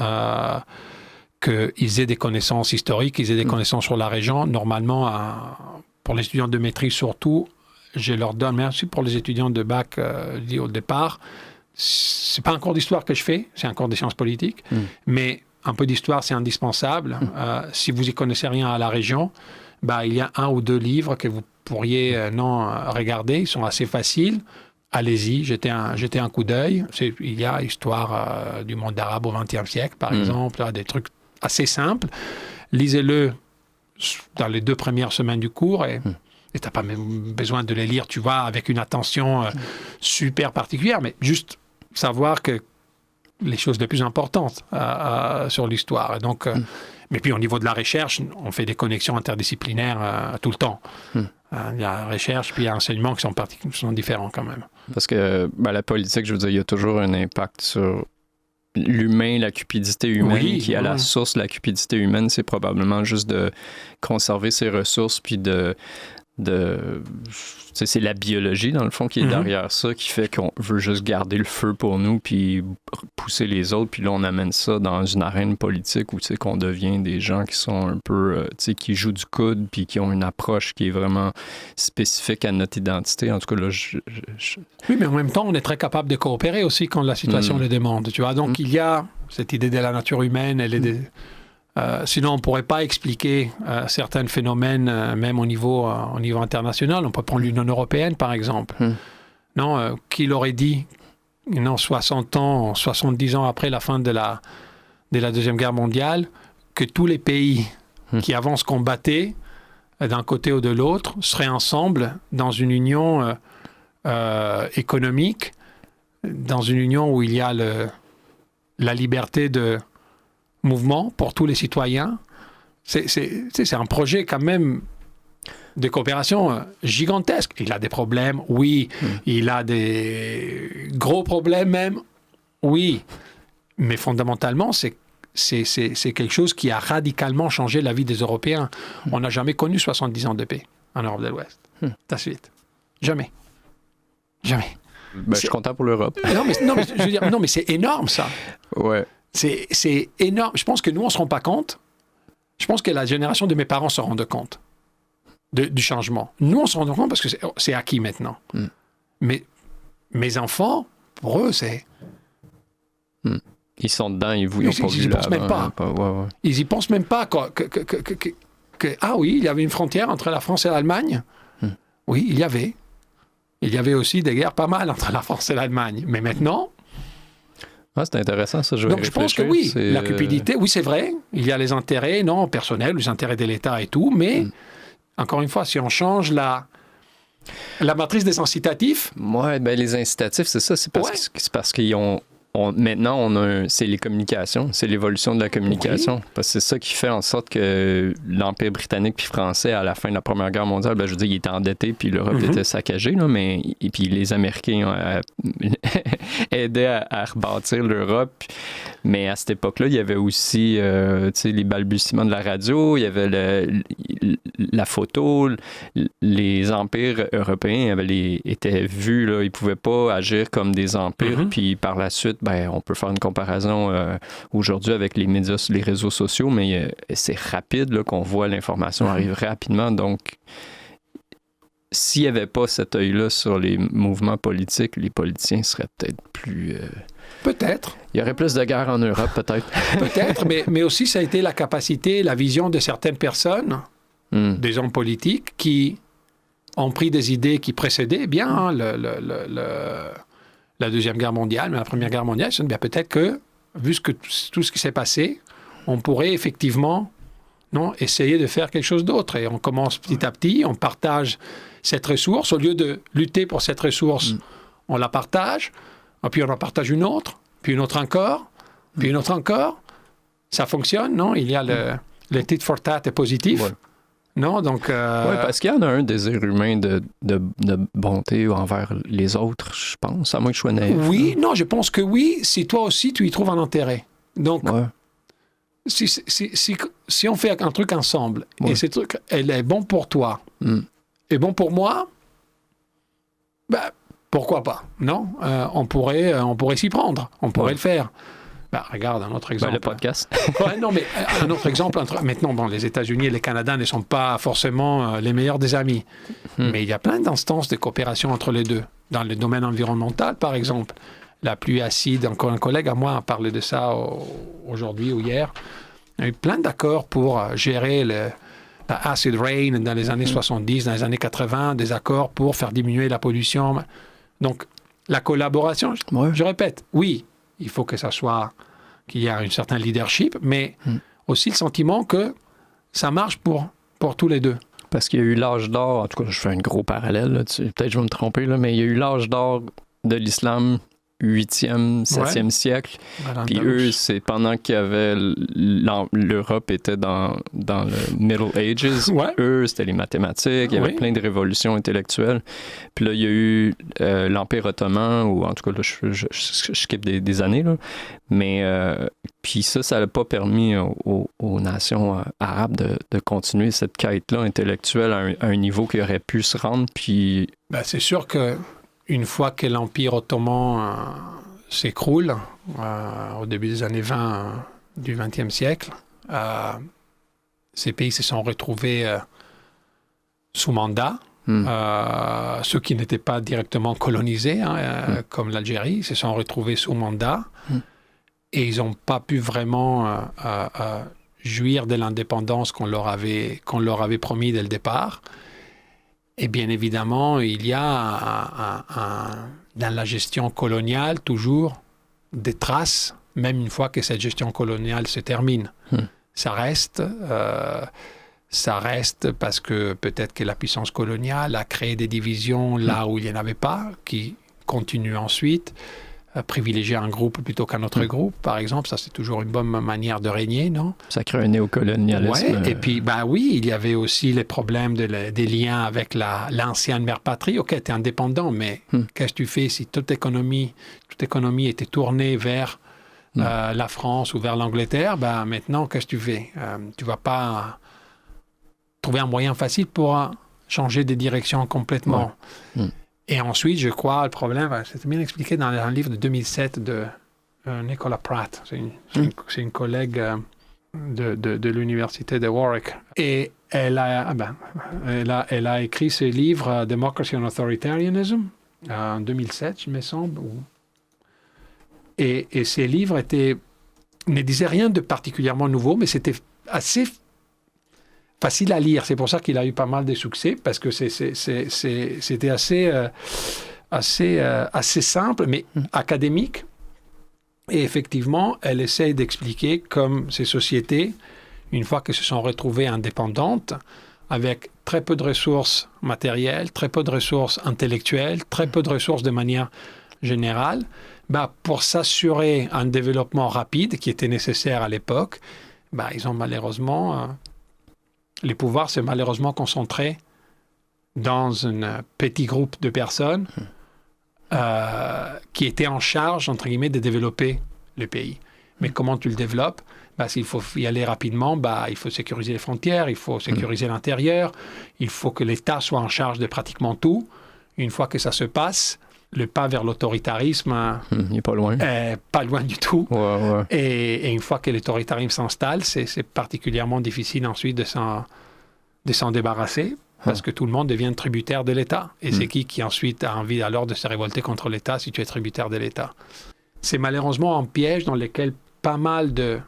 Qu'ils aient des connaissances historiques, qu'ils aient des connaissances sur la région. Normalement, pour les étudiants de maîtrise surtout, je leur donne, merci pour les étudiants de bac dit au départ, c'est pas un cours d'histoire que je fais, c'est un cours de sciences politiques, mais un peu d'histoire, c'est indispensable. Si vous y connaissez rien à la région, il y a 1 ou 2 livres que vous pourriez regarder, ils sont assez faciles. Allez-y, jetez un coup d'œil. Il y a histoire du monde arabe au XXe siècle, par exemple, des trucs assez simples. Lisez-le dans les 2 premières semaines du cours et tu n'as pas même besoin de les lire, tu vois, avec une attention super particulière, mais juste savoir que les choses les plus importantes sur l'histoire. Donc, mais puis au niveau de la recherche, on fait des connexions interdisciplinaires tout le temps. Il y a la recherche puis il y a l'enseignement qui sont différents quand même. Parce que la politique, je veux dire, il y a toujours un impact sur l'humain, la cupidité humaine, qui est à la source de la cupidité humaine, c'est probablement juste de conserver ses ressources, puis c'est la biologie, dans le fond, qui est derrière ça, qui fait qu'on veut juste garder le feu pour nous, puis pousser les autres, puis là, on amène ça dans une arène politique où, qu'on devient des gens qui sont un peu, qui jouent du coude, puis qui ont une approche qui est vraiment spécifique à notre identité. En tout cas, là, Oui, mais en même temps, on est très capable de coopérer aussi quand la situation le demande, tu vois. Donc, il y a cette idée de la nature humaine, elle est sinon, on ne pourrait pas expliquer certains phénomènes, même au niveau international. On peut prendre l'Union européenne, par exemple. Non, qui l'aurait dit, 60 ans, 70 ans après la fin de la Deuxième Guerre mondiale, que tous les pays qui avant se combattaient, d'un côté ou de l'autre, seraient ensemble dans une union économique, dans une union où il y a la liberté de mouvement pour tous les citoyens. C'est un projet quand même de coopération gigantesque. Il a des problèmes, oui. Il a des gros problèmes même, oui. Mais fondamentalement, c'est quelque chose qui a radicalement changé la vie des Européens. On n'a jamais connu 70 ans de paix en Europe de l'Ouest. Ta suite. Jamais. Jamais. Je suis content pour l'Europe. Non, mais je veux dire, mais c'est énorme, ça. Ouais. C'est énorme. Je pense que nous, on ne se rend pas compte. Je pense que la génération de mes parents se rendent compte du changement. Nous, on se rend compte parce que c'est acquis maintenant. Mais mes enfants, pour eux, c'est... Ils sont dedans, ils n'ont pas vu Ils n'y pensent même pas. Ouais. Ils n'y pensent même pas que ah oui, il y avait une frontière entre la France et l'Allemagne. Oui, il y avait. Il y avait aussi des guerres pas mal entre la France et l'Allemagne. Mais maintenant... c'est intéressant, ça. Donc, je pense que oui, la cupidité, oui, c'est vrai. Il y a les intérêts, personnels, les intérêts de l'État et tout. Mais, encore une fois, si on change La matrice des incitatifs? Oui, ben les incitatifs, c'est ça. C'est parce qu'ils ont... Maintenant, c'est les communications, c'est l'évolution de la communication. Parce que c'est ça qui fait en sorte que l'Empire britannique puis français, à la fin de la Première Guerre mondiale, ben, je veux dire, il était endetté puis l'Europe était saccagée, là, et puis les Américains ont aidé à rebâtir l'Europe. Mais à cette époque-là, il y avait aussi les balbutiements de la radio, il y avait la photo, les empires européens étaient vus, là, ils ne pouvaient pas agir comme des empires, puis par la suite, ben, on peut faire une comparaison aujourd'hui avec les médias, les réseaux sociaux, mais c'est rapide là, qu'on voit l'information arriver rapidement. Donc, s'il n'y avait pas cet œil-là sur les mouvements politiques, les politiciens seraient peut-être plus... Peut-être. Il y aurait plus de guerres en Europe, peut-être. Peut-être, mais aussi ça a été la capacité, la vision de certaines personnes, des hommes politiques, qui ont pris des idées qui précédaient bien la Deuxième Guerre mondiale, mais la Première Guerre mondiale, bien peut-être que, vu tout ce qui s'est passé, on pourrait effectivement essayer de faire quelque chose d'autre. Et on commence petit à petit, on partage cette ressource. Au lieu de lutter pour cette ressource, on la partage, et puis on en partage une autre, puis une autre encore, puis une autre encore. Ça fonctionne, non? Il y a le tit for tat est positif. Ouais. Non, donc... Oui, parce qu'il y en a un désir humain de bonté envers les autres, je pense, à moins que je sois naïf. Oui, non, je pense que oui, si toi aussi, tu y trouves un intérêt. Donc, si on fait un truc ensemble, et ce truc, elle est bon pour toi, et bon pour moi, ben, pourquoi pas, non? On pourrait s'y prendre, on pourrait le faire. Bah, regarde, un autre exemple. Le podcast. Non, mais un autre exemple. Maintenant, les États-Unis et le Canada ne sont pas forcément les meilleurs des amis. Mais il y a plein d'instances de coopération entre les deux. Dans le domaine environnemental, par exemple. La pluie acide, encore un collègue à moi a parlé de ça aujourd'hui ou hier. Il y a eu plein d'accords pour gérer la acid rain dans les années 70, dans les années 80, des accords pour faire diminuer la pollution. Donc, la collaboration, je répète, oui, il faut que ça soit, qu'il y ait un certain leadership, mais aussi le sentiment que ça marche pour tous les deux. Parce qu'il y a eu l'âge d'or, en tout cas, je fais un gros parallèle, là, peut-être je vais me tromper, là, mais il y a eu l'âge d'or de l'islam 8e, 7e siècle. Puis eux, c'est pendant qu'il y avait... L'Europe était dans le Middle Ages. Eux, c'était les mathématiques. Il y avait plein de révolutions intellectuelles. Puis là, il y a eu l'Empire ottoman, ou en tout cas, là, je skip des années, là. Mais puis ça n'a pas permis aux nations arabes de continuer cette quête-là intellectuelle à un niveau qui aurait pu se rendre. Puis... Ben, c'est sûr que une fois que l'Empire ottoman s'écroule, au début des années 20 du XXe siècle, ces pays se sont retrouvés sous mandat. Ceux qui n'étaient pas directement colonisés, comme l'Algérie, se sont retrouvés sous mandat. Et ils n'ont pas pu vraiment jouir de l'indépendance qu'on leur avait promis dès le départ. Et bien évidemment, il y a dans la gestion coloniale toujours des traces, même une fois que cette gestion coloniale se termine. Ça reste parce que peut-être que la puissance coloniale a créé des divisions là où il n'y en avait pas, qui continuent ensuite. Privilégier un groupe plutôt qu'un autre groupe, par exemple, ça c'est toujours une bonne manière de régner, non? Ça crée un néocolonialisme. Oui, et puis, oui, il y avait aussi les problèmes des liens avec l'ancienne mère patrie. OK, tu es indépendant, mais qu'est-ce que tu fais si toute économie était tournée vers la France ou vers l'Angleterre? Maintenant, qu'est-ce que tu fais? Tu ne vas pas trouver un moyen facile pour changer de direction complètement. Et ensuite, je crois, le problème, c'est bien expliqué dans un livre de 2007 de Nicola Pratt. C'est une collègue de l'université de Warwick. Et elle a écrit ce livre, Democracy and Authoritarianism, en 2007, il me semble. Et ces livres ne disaient rien de particulièrement nouveau, mais c'était assez facile à lire. C'est pour ça qu'il a eu pas mal de succès, parce que c'était assez simple, mais académique. Et effectivement, elle essaie d'expliquer comme ces sociétés, une fois qu'elles se sont retrouvées indépendantes, avec très peu de ressources matérielles, très peu de ressources intellectuelles, très peu de ressources de manière générale, pour s'assurer un développement rapide qui était nécessaire à l'époque, ils ont malheureusement... les pouvoirs s'est malheureusement concentré dans un petit groupe de personnes qui étaient en charge, entre guillemets, de développer le pays. Mais comment tu le développes? S'il faut y aller rapidement, il faut sécuriser les frontières, il faut sécuriser l'intérieur, il faut que l'État soit en charge de pratiquement tout. Une fois que ça se passe, le pas vers l'autoritarisme il n'est pas loin. Pas loin du tout. Ouais. Et une fois que l'autoritarisme s'installe, c'est particulièrement difficile ensuite de s'en débarrasser parce que tout le monde devient tributaire de l'État. Et c'est qui ensuite a envie alors de se révolter contre l'État si tu es tributaire de l'État? C'est malheureusement un piège dans lequel pas mal de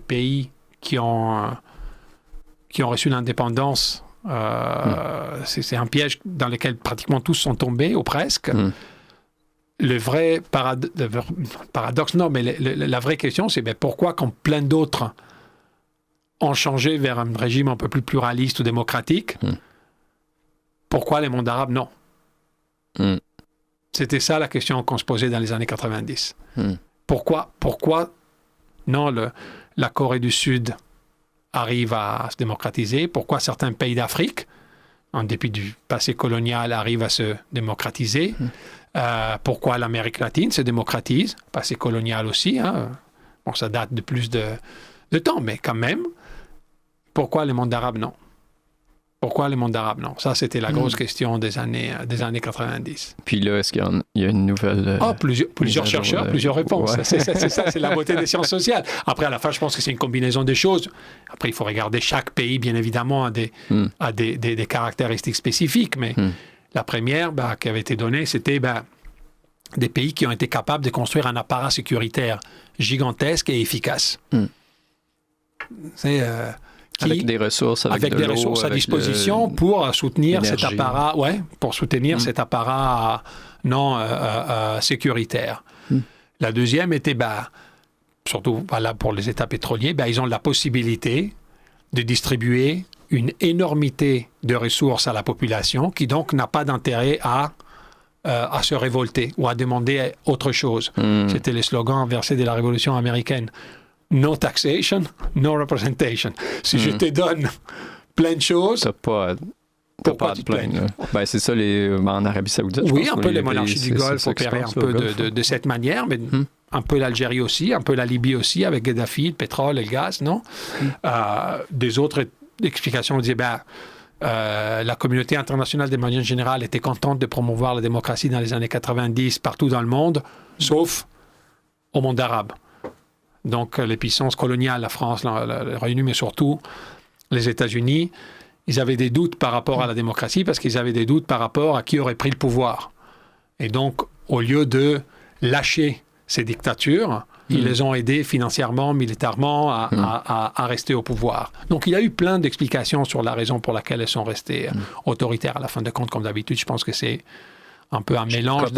pays qui ont reçu l'indépendance, c'est un piège dans lequel pratiquement tous sont tombés, ou presque. Le vrai paradoxe, non, mais la vraie question, c'est pourquoi, quand plein d'autres ont changé vers un régime un peu plus pluraliste ou démocratique, pourquoi les mondes arabes, non? C'était ça la question qu'on se posait dans les années 90. Pourquoi non, la Corée du Sud arrive à se démocratiser? Pourquoi certains pays d'Afrique, en dépit du passé colonial, arrivent à se démocratiser? Pourquoi l'Amérique latine se démocratise? Passé colonial aussi. Bon, ça date de plus de temps, mais quand même. Pourquoi les mondes arabes, non? Pourquoi les mondes arabes, non? Ça, c'était la grosse question des années 90. Puis là, est-ce qu'il y a une nouvelle... plusieurs chercheurs, plusieurs réponses. Ouais. C'est ça, c'est la beauté des sciences sociales. Après, à la fin, je pense que c'est une combinaison des choses. Après, il faut regarder chaque pays, bien évidemment, a des caractéristiques spécifiques. Mais la première qui avait été donnée, c'était des pays qui ont été capables de construire un appareil sécuritaire gigantesque et efficace. C'est... avec des ressources, avec des ressources à disposition pour soutenir cet appareil, cet appareil non sécuritaire. La deuxième était, surtout valable pour les États pétroliers, ils ont la possibilité de distribuer une énormité de ressources à la population qui donc n'a pas d'intérêt à se révolter ou à demander autre chose. C'était le slogan inversé de la Révolution américaine. No taxation, no representation. Si je te donne plein de choses, t'as pas de plaindre. C'est ça en Arabie Saoudite. Oui, un peu les monarchies du Golfe opéraient un peu de cette manière, mais un peu l'Algérie aussi, un peu la Libye aussi, avec Gaddafi, le pétrole et le gaz, non? Des autres explications disaient, la communauté internationale de manière générale était contente de promouvoir la démocratie dans les années 90 partout dans le monde, sauf au monde arabe. Donc, les puissances coloniales, la France, le Royaume-Uni, mais surtout les États-Unis, ils avaient des doutes par rapport à la démocratie parce qu'ils avaient des doutes par rapport à qui aurait pris le pouvoir. Et donc, au lieu de lâcher ces dictatures, ils les ont aidés financièrement, militairement à rester au pouvoir. Donc, il y a eu plein d'explications sur la raison pour laquelle elles sont restées autoritaires. À la fin de compte, comme d'habitude, je pense que c'est un peu un mélange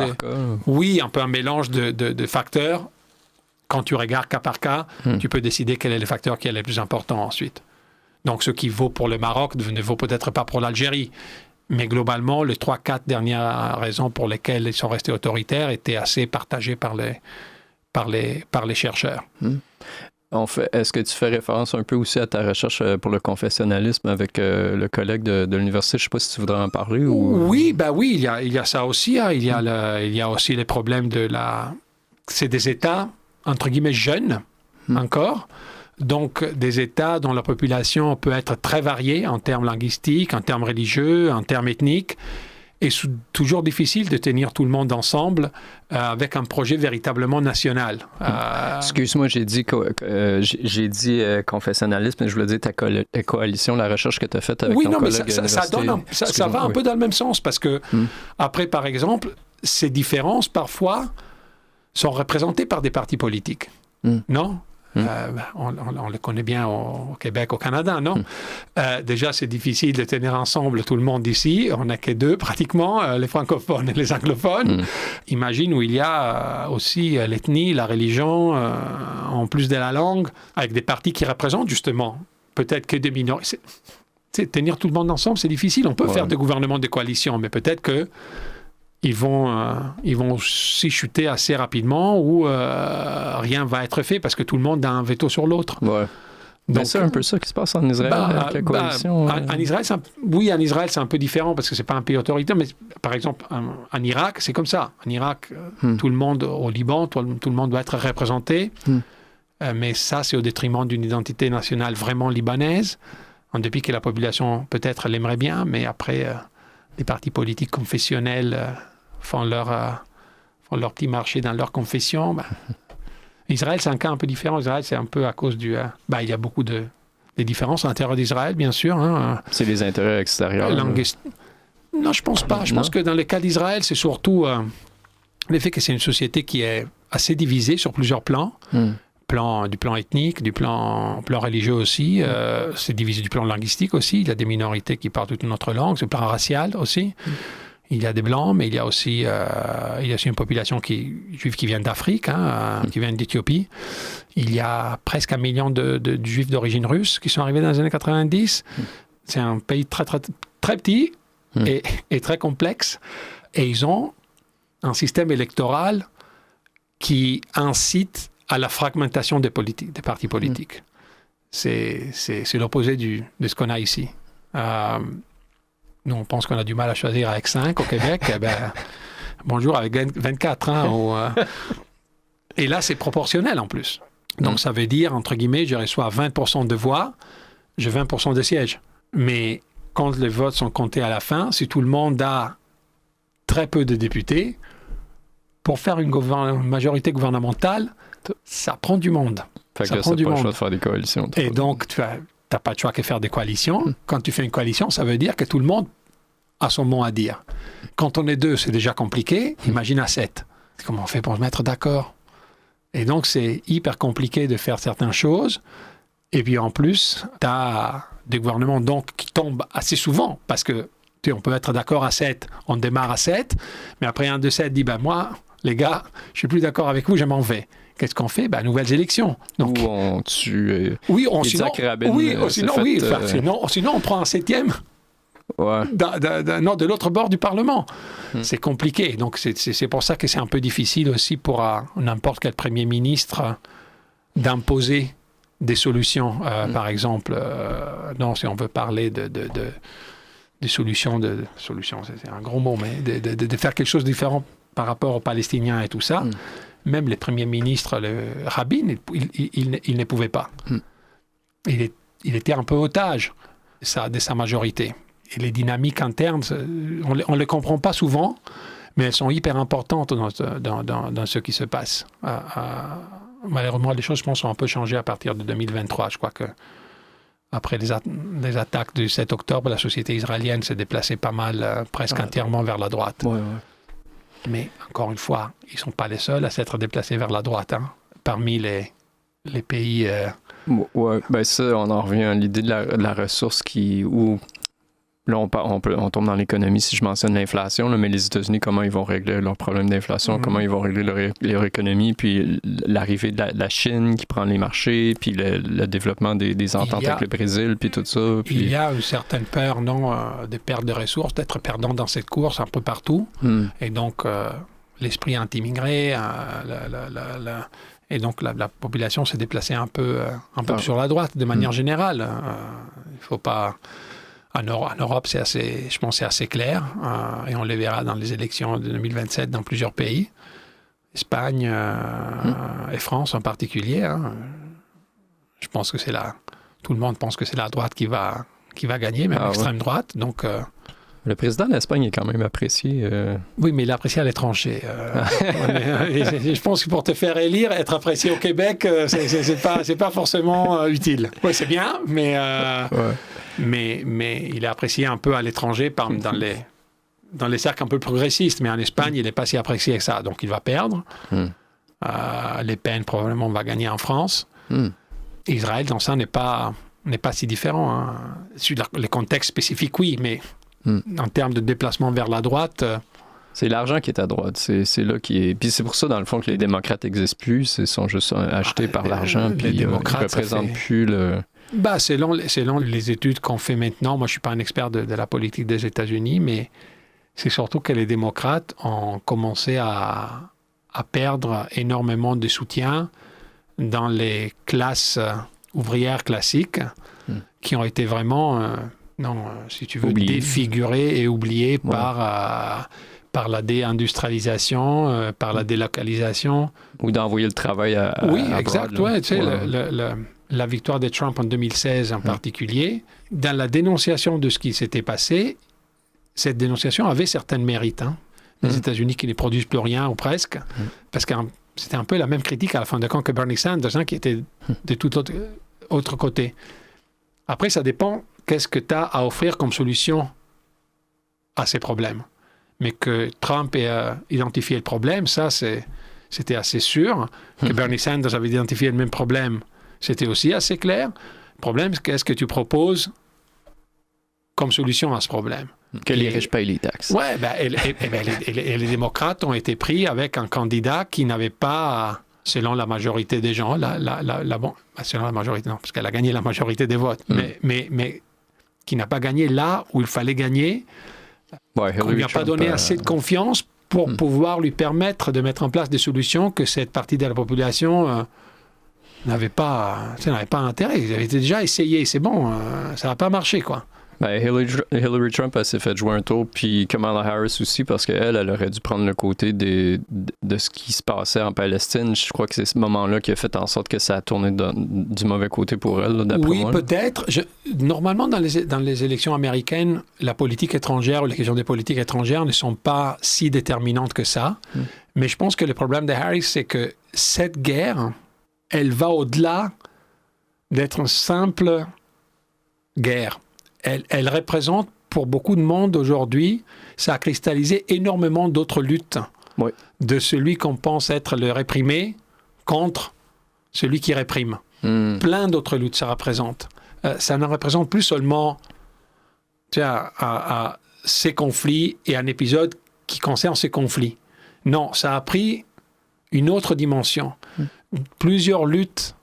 de facteurs. Quand tu regardes cas par cas, tu peux décider quel est le facteur qui est le plus important ensuite. Donc, ce qui vaut pour le Maroc ne vaut peut-être pas pour l'Algérie. Mais globalement, les 3-4 dernières raisons pour lesquelles ils sont restés autoritaires étaient assez partagées par les chercheurs. Est-ce que tu fais référence un peu aussi à ta recherche pour le confessionnalisme avec le collègue de l'université? Je ne sais pas si tu voudrais en parler. Ou... Oui, il y a ça aussi. Il y a aussi les problèmes c'est des États entre guillemets jeunes encore, donc des États dont la population peut être très variée en termes linguistiques, en termes religieux, en termes ethniques, et toujours difficile de tenir tout le monde ensemble avec un projet véritablement national. Excuse-moi, j'ai dit confessionnalisme, mais je voulais dire ta coalition, la recherche que tu as faite avec ton collègue à l'université. Ça va un peu dans le même sens, parce que après, par exemple, ces différences, parfois, sont représentés par des partis politiques, non? On le connaît bien au Québec, au Canada, non? Déjà, c'est difficile de tenir ensemble tout le monde ici. On n'a que deux, pratiquement, les francophones et les anglophones. Imagine où il y a aussi l'ethnie, la religion, en plus de la langue, avec des partis qui représentent justement peut-être que des minorités. tenir tout le monde ensemble, c'est difficile. On peut faire des gouvernements de coalition, mais peut-être que ils vont aussi chuter assez rapidement ou rien va être fait parce que tout le monde a un veto sur l'autre. Ouais. Donc, c'est un peu ça qui se passe en Israël avec la coalition. En Israël, en Israël, c'est un peu différent parce que c'est pas un pays autoritaire, mais par exemple, en Irak, c'est comme ça. En Irak, tout le monde, au Liban, tout le monde doit être représenté, mais ça, c'est au détriment d'une identité nationale vraiment libanaise, en dépit que la population, peut-être, l'aimerait bien, mais après, les partis politiques confessionnels font leur petit marché dans leur confession. Israël, c'est un cas un peu différent. Israël, c'est un peu à cause du... il y a beaucoup de différences à l'intérieur d'Israël, bien sûr. C'est les intérêts extérieurs. Non, je pense pas. Je pense que dans le cas d'Israël, c'est surtout le fait que c'est une société qui est assez divisée sur plusieurs plans. Du plan ethnique, du plan religieux aussi. C'est divisé du plan linguistique aussi. Il y a des minorités qui parlent toute une autre langue. C'est le plan racial aussi. Il y a des Blancs, mais il y a aussi une population juive qui vient d'Afrique, qui vient d'Éthiopie. Il y a presque 1 million de Juifs d'origine russe qui sont arrivés dans les années 90. C'est un pays très, très, très petit et très complexe. Et ils ont un système électoral qui incite à la fragmentation des partis politiques. C'est l'opposé de ce qu'on a ici. Nous, on pense qu'on a du mal à choisir avec 5 au Québec. Bonjour avec 24. Et là, c'est proportionnel en plus. Donc, ça veut dire, entre guillemets, je reçois 20% de voix, j'ai 20% de sièges. Mais quand les votes sont comptés à la fin, si tout le monde a très peu de députés, pour faire une majorité gouvernementale, ça prend du monde. Fait que là, ça n'a pas le choix de faire des coalitions. Et donc, tu n'as pas de choix que faire des coalitions. Quand tu fais une coalition, ça veut dire que tout le monde a son mot à dire. Quand on est 2, c'est déjà compliqué. Imagine à 7. Comment on fait pour se mettre d'accord? Et donc, c'est hyper compliqué de faire certaines choses. Et puis, en plus, tu as des gouvernements donc, qui tombent assez souvent. Parce que, on peut être d'accord à 7, on démarre à 7, mais après un de 7 dit, moi, les gars, je suis plus d'accord avec vous, je m'en vais. Qu'est-ce qu'on fait? Nouvelles élections. Donc, ou on tue sinon on prend un 7e de l'autre bord du Parlement. C'est compliqué. Donc, c'est pour ça que c'est un peu difficile aussi pour n'importe quel Premier ministre d'imposer des solutions. Par exemple, si on veut parler des solutions, c'est un gros mot, mais de faire quelque chose de différent par rapport aux Palestiniens et tout ça. Même les premiers ministres, le Rabin, il ne pouvait pas. Il était un peu otage de sa majorité. Et les dynamiques internes, on ne les comprend pas souvent, mais elles sont hyper importantes dans ce qui se passe. Malheureusement, les choses, je pense, ont un peu changé à partir de 2023. Je crois que après les attaques du 7 octobre, la société israélienne s'est déplacée pas mal, presque entièrement vers la droite. Mais encore une fois, ils ne sont pas les seuls à s'être déplacés vers la droite. Parmi les pays... ça, on en revient à l'idée de la ressource où... Là, on tombe dans l'économie si je mentionne l'inflation, mais les États-Unis, comment ils vont régler leurs problèmes d'inflation, comment ils vont régler leur économie, puis l'arrivée de la Chine qui prend les marchés, puis le développement des ententes avec le Brésil, puis tout ça. Puis... Il y a une certaine peur, de perte de ressources, d'être perdant dans cette course un peu partout. Et donc, l'esprit anti-immigré, et donc la population s'est déplacée un peu sur la droite, de manière générale. Il ne faut pas... En Europe, je pense que c'est assez clair, et on le verra dans les élections de 2027 dans plusieurs pays, Espagne et France en particulier. Je pense que tout le monde pense que c'est la droite qui va gagner, même l'extrême droite. Donc, le président d'Espagne est quand même apprécié. Oui, mais il est apprécié à l'étranger. Je pense que pour te faire élire, être apprécié au Québec, c'est pas forcément utile. Oui, c'est bien, mais il est apprécié un peu à l'étranger dans les cercles un peu progressistes. Mais en Espagne, il n'est pas si apprécié que ça. Donc, il va perdre. Le Pen, probablement, va gagner en France. Israël, dans ça, n'est pas si différent. Sur les contextes spécifiques, oui, mais en termes de déplacement vers la droite... C'est l'argent qui est à droite. C'est là qui est... Puis c'est pour ça, dans le fond, que les démocrates n'existent plus. Ils sont juste achetés par l'argent. Puis ils ne représentent plus Selon les études qu'on fait maintenant, moi je ne suis pas un expert de la politique des États-Unis, mais c'est surtout que les démocrates ont commencé à perdre énormément de soutien dans les classes ouvrières classiques qui ont été vraiment, si tu veux, défigurées et oubliées par la déindustrialisation, par la délocalisation. Ou d'envoyer le travail à exact. Ouais, tu sais, la victoire de Trump en 2016 en particulier, dans la dénonciation de ce qui s'était passé, cette dénonciation avait certains mérites. Les États-Unis qui ne produisent plus rien, ou presque, parce que c'était un peu la même critique à la fin de compte que Bernie Sanders, qui était de tout autre côté. Après, ça dépend qu'est-ce que tu as à offrir comme solution à ces problèmes. Mais que Trump ait identifié le problème, ça, c'était assez sûr. Que Bernie Sanders avait identifié le même problème, c'était aussi assez clair. Le problème, c'est qu'est-ce que tu proposes comme solution à ce problème? Que les riches payent les taxes. Oui, les démocrates ont été pris avec un candidat qui n'avait pas, selon la majorité des gens, selon la majorité, non, parce qu'elle a gagné la majorité des votes, mais qui n'a pas gagné là où il fallait gagner. On ne lui a pas donné assez de confiance pour pouvoir lui permettre de mettre en place des solutions que cette partie de la population n'avait pas intérêt. Ils avaient déjà essayé, c'est bon, ça n'a pas marché, quoi. Hillary Trump, elle s'est fait jouer un tour, puis Kamala Harris aussi, parce qu'elle aurait dû prendre le côté de ce qui se passait en Palestine. Je crois que c'est ce moment-là qui a fait en sorte que ça a tourné du mauvais côté pour elle, là, d'après moi. Oui, peut-être. Normalement, dans les élections américaines, la politique étrangère ou les questions des politiques étrangères ne sont pas si déterminantes que ça. Mais je pense que le problème de Harris, c'est que cette guerre, elle va au-delà d'être une simple guerre. Elle représente, pour beaucoup de monde aujourd'hui, ça a cristallisé énormément d'autres luttes. Oui. De celui qu'on pense être le réprimé contre celui qui réprime. Plein d'autres luttes, ça représente. Ça ne représente plus seulement ces conflits et un épisode qui concerne ces conflits. Non, ça a pris une autre dimension. Plusieurs luttes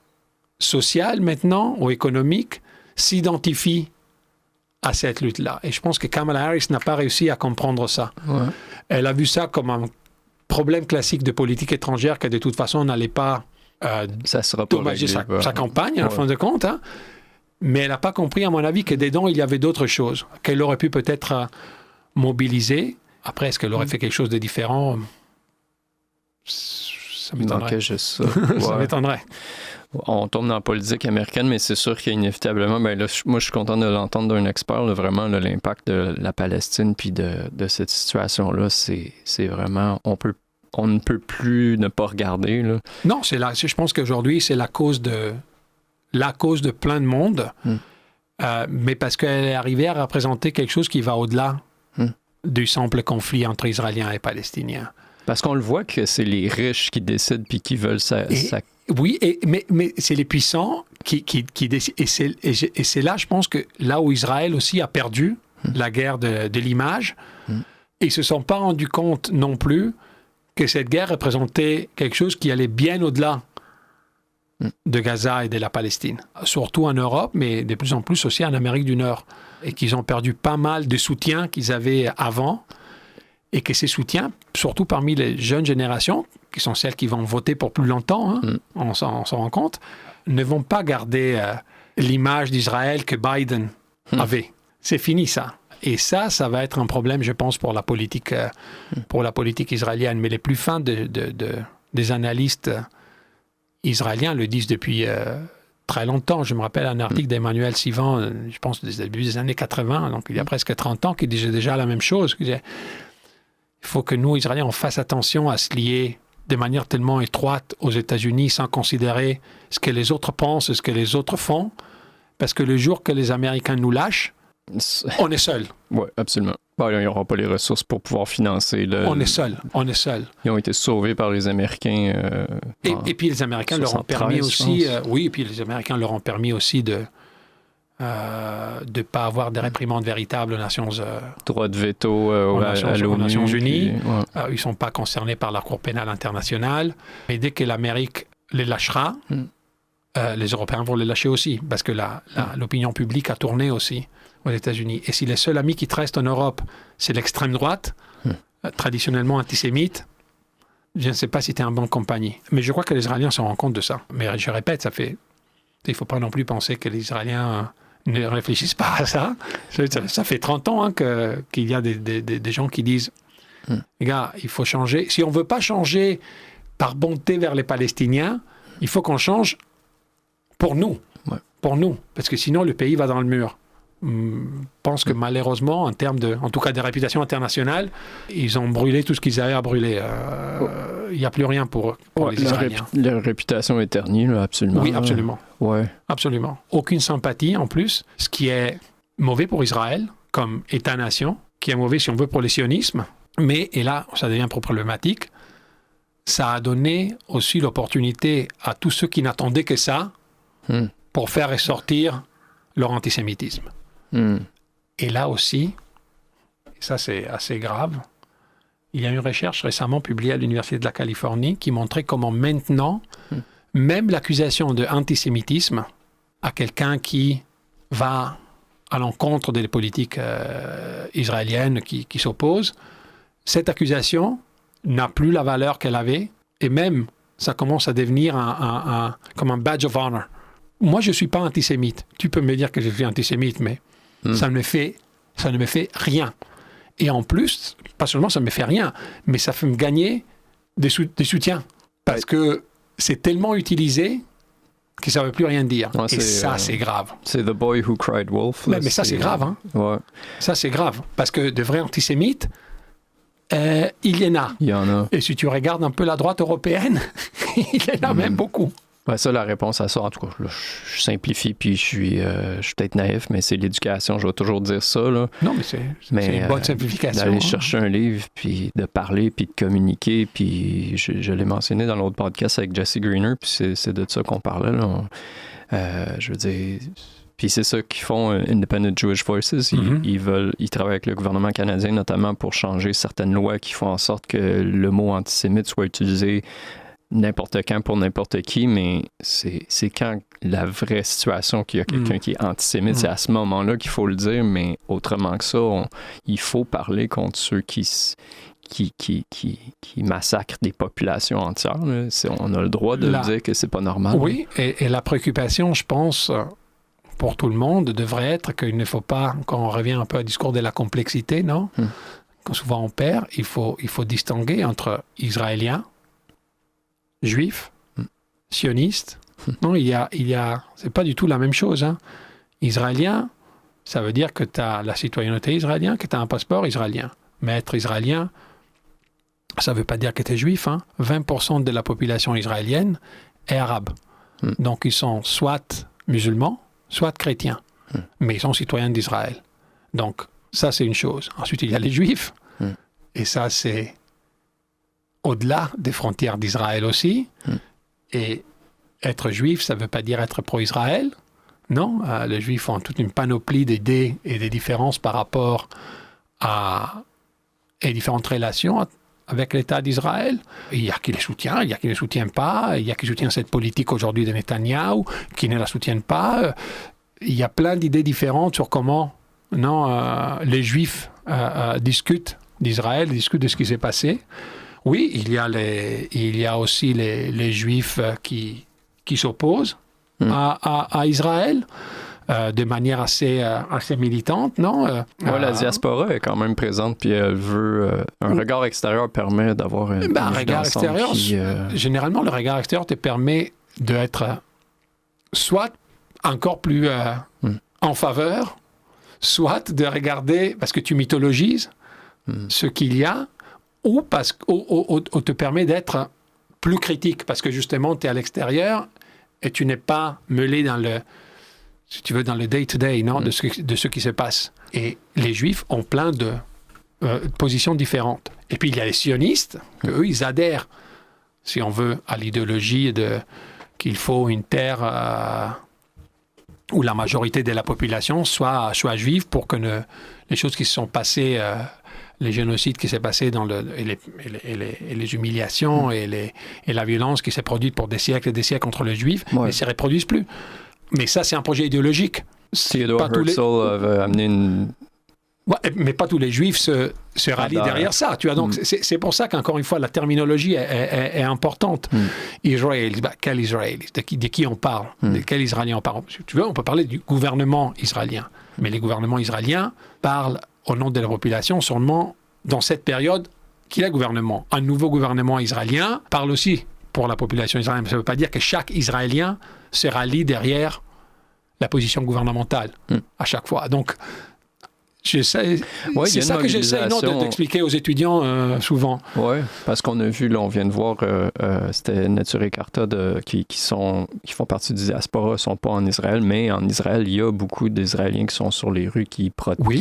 sociales maintenant, ou économiques, s'identifient à cette lutte-là. Et je pense que Kamala Harris n'a pas réussi à comprendre ça. Ouais. Elle a vu ça comme un problème classique de politique étrangère que de toute façon n'allait pas dommager sa campagne, en fin de compte. Mais elle n'a pas compris, à mon avis, que dedans, il y avait d'autres choses qu'elle aurait pu peut-être mobiliser. Après, est-ce qu'elle aurait fait quelque chose de différent? Ça m'étonnerait. Ça m'étonnerait. On tombe dans la politique américaine, mais c'est sûr qu'inévitablement, moi je suis content de l'entendre d'un expert, vraiment l'impact de la Palestine puis de cette situation-là, c'est vraiment, on ne peut plus ne pas regarder. Là. Non, je pense qu'aujourd'hui, c'est la cause de plein de monde, mais parce qu'elle est arrivée à représenter quelque chose qui va au-delà du simple conflit entre Israéliens et Palestiniens. Parce qu'on le voit que c'est les riches qui décident puis qui veulent ça. Oui, mais c'est les puissants qui décident. Et c'est là, je pense que là où Israël aussi a perdu la guerre de l'image, ils ne se sont pas rendus compte non plus que cette guerre représentait quelque chose qui allait bien au-delà de Gaza et de la Palestine. Surtout en Europe, mais de plus en plus aussi en Amérique du Nord. Et qu'ils ont perdu pas mal de soutien qu'ils avaient avant. Et que ces soutiens, surtout parmi les jeunes générations, qui sont celles qui vont voter pour plus longtemps, on s'en rend compte, ne vont pas garder l'image d'Israël que Biden avait. C'est fini, ça. Et ça va être un problème, je pense, pour la politique israélienne. Mais les plus fins des analystes israéliens le disent depuis très longtemps. Je me rappelle un article d'Emmanuel Sivan, je pense, du début des années 80, donc il y a presque 30 ans, qui disait déjà la même chose. Il faut que nous, Israéliens, on fasse attention à se lier de manière tellement étroite aux États-Unis sans considérer ce que les autres pensent, ce que les autres font, parce que le jour que les Américains nous lâchent, on est seul. Oui, absolument. Ils n'auront pas les ressources pour pouvoir financer. On est seul. Ils ont été sauvés par les Américains. Et puis les Américains leur ont permis aussi... et puis les Américains leur ont permis aussi de ne pas avoir des réprimandes véritables aux Nations droit de veto aux Nations Unies. Ils ne sont pas concernés par la Cour pénale internationale. Mais dès que l'Amérique les lâchera, les Européens vont les lâcher aussi, parce que l'opinion publique a tourné aussi aux États-Unis. Et si les seuls amis qui te restent en Europe, c'est l'extrême droite, traditionnellement antisémite, je ne sais pas si tu es en bonne compagnie. Mais je crois que les Israéliens se rendent compte de ça. Mais je répète, il ne faut pas non plus penser que les Israéliens ne réfléchissent pas à ça. Ça fait 30 ans qu'il y a des gens qui disent les gars, il faut changer. Si on ne veut pas changer par bonté vers les Palestiniens, il faut qu'on change pour nous. Ouais. Pour nous. Parce que sinon, le pays va dans le mur. Je pense que malheureusement, en termes en tout cas de réputation internationale, ils ont brûlé tout ce qu'ils avaient à brûler. Il n'y a plus rien pour les Israéliens. Leur réputation est ternie, là, absolument. Oui, absolument. Ouais. Absolument. Aucune sympathie en plus, ce qui est mauvais pour Israël comme État-nation, qui est mauvais si on veut pour le sionisme. Mais, et là, ça devient problématique, ça a donné aussi l'opportunité à tous ceux qui n'attendaient que ça pour faire ressortir leur antisémitisme. Et là aussi, et ça c'est assez grave, il y a une recherche récemment publiée à l'Université de la Californie qui montrait comment maintenant, même l'accusation d'antisémitisme à quelqu'un qui va à l'encontre des politiques israéliennes qui s'opposent, cette accusation n'a plus la valeur qu'elle avait, et même ça commence à devenir comme un badge of honor. Moi, je ne suis pas antisémite. Tu peux me dire que je suis antisémite, mais ça ne me fait rien. Et en plus, pas seulement ça ne me fait rien, mais ça fait me gagner des soutiens. Parce que c'est tellement utilisé que ça ne veut plus rien dire. Ouais, et ça, c'est grave. C'est The Boy Who Cried Wolf. Là, mais ça, c'est grave. Hein? Ouais. Ça, c'est grave. Parce que de vrais antisémites, il y en a. Il y en a. Et si tu regardes un peu la droite européenne, il y en a même beaucoup. Ouais, ça, la réponse à ça, en tout cas, là, je simplifie, puis je suis peut-être naïf, mais c'est l'éducation, je vais toujours dire ça. Là. Non, mais c'est une bonne simplification. D'aller chercher un livre, puis de parler, puis de communiquer, puis je l'ai mentionné dans l'autre podcast avec Jesse Greener, puis c'est de ça qu'on parlait. Là. Je veux dire... Puis c'est ça qu'ils font, Independent Jewish Voices. Ils travaillent avec le gouvernement canadien, notamment pour changer certaines lois qui font en sorte que le mot antisémite soit utilisé n'importe quand pour n'importe qui, mais c'est quand la vraie situation qu'il y a quelqu'un qui est antisémite, c'est à ce moment-là qu'il faut le dire, mais autrement que ça, il faut parler contre ceux qui massacrent des populations entières. On a le droit de dire que c'est pas normal. Oui, et la préoccupation, je pense, pour tout le monde, devrait être qu'il ne faut pas, quand on revient un peu au discours de la complexité, non? Quand souvent on perd, il faut distinguer entre Israéliens, Juifs, sionistes. Non, c'est pas du tout la même chose. Hein. Israélien, ça veut dire que tu as la citoyenneté israélienne, que tu as un passeport israélien. Mais être israélien, ça veut pas dire que tu es juif. Hein. 20% de la population israélienne est arabe. Donc ils sont soit musulmans, soit chrétiens. Mais ils sont citoyens d'Israël. Donc ça, c'est une chose. Ensuite, il y a les juifs. Et ça, c'est au-delà des frontières d'Israël aussi. Et être juif, ça ne veut pas dire être pro-Israël. Non, les juifs ont toute une panoplie d'idées et des différences par rapport à différentes relations avec l'État d'Israël. Il y a qui les soutient, il y a qui ne les soutient pas, il y a qui soutient cette politique aujourd'hui de Netanyahou, qui ne la soutiennent pas. Il y a plein d'idées différentes sur comment les Juifs discutent d'Israël, discutent de ce qui s'est passé. Oui, il y a aussi les Juifs qui s'opposent à Israël de manière assez militante, non? La diaspora est quand même présente, puis elle veut... un regard extérieur permet d'avoir un regard extérieur. Généralement, le regard extérieur te permet d'être soit encore plus en faveur, soit de regarder, parce que tu mythologises ce qu'il y a, ou parce qu'on te permet d'être plus critique, parce que justement, tu es à l'extérieur et tu n'es pas mêlé dans le day-to-day, non, de ce qui se passe. Et les Juifs ont plein de positions différentes. Et puis, il y a les sionistes, eux, ils adhèrent, si on veut, à l'idéologie qu'il faut une terre où la majorité de la population soit juive pour que les choses qui se sont passées les génocides qui s'est passé et les humiliations et la violence qui s'est produite pour des siècles et des siècles contre les Juifs ne se reproduisent plus. Mais ça, c'est un projet idéologique. Theodore Herzl avait amené une... Ouais, mais pas tous les Juifs se rallient derrière ça. Tu vois, donc c'est pour ça qu'encore une fois, la terminologie est importante. Israël, quel Israël? De qui on parle? De quel Israélien on parle? Tu vois, on peut parler du gouvernement israélien. Mais les gouvernements israéliens parlent au nom de la population seulement dans cette période qu'il y a gouvernement. Un nouveau gouvernement israélien parle aussi pour la population israélienne. Ça ne veut pas dire que chaque Israélien se rallie derrière la position gouvernementale à chaque fois. Donc, c'est ça que j'essaie d'expliquer aux étudiants souvent. Oui, parce qu'on a vu, là, on vient de voir, c'était Nature et Carta qui font partie du diaspora, ne sont pas en Israël, mais en Israël, il y a beaucoup d'Israéliens qui sont sur les rues, qui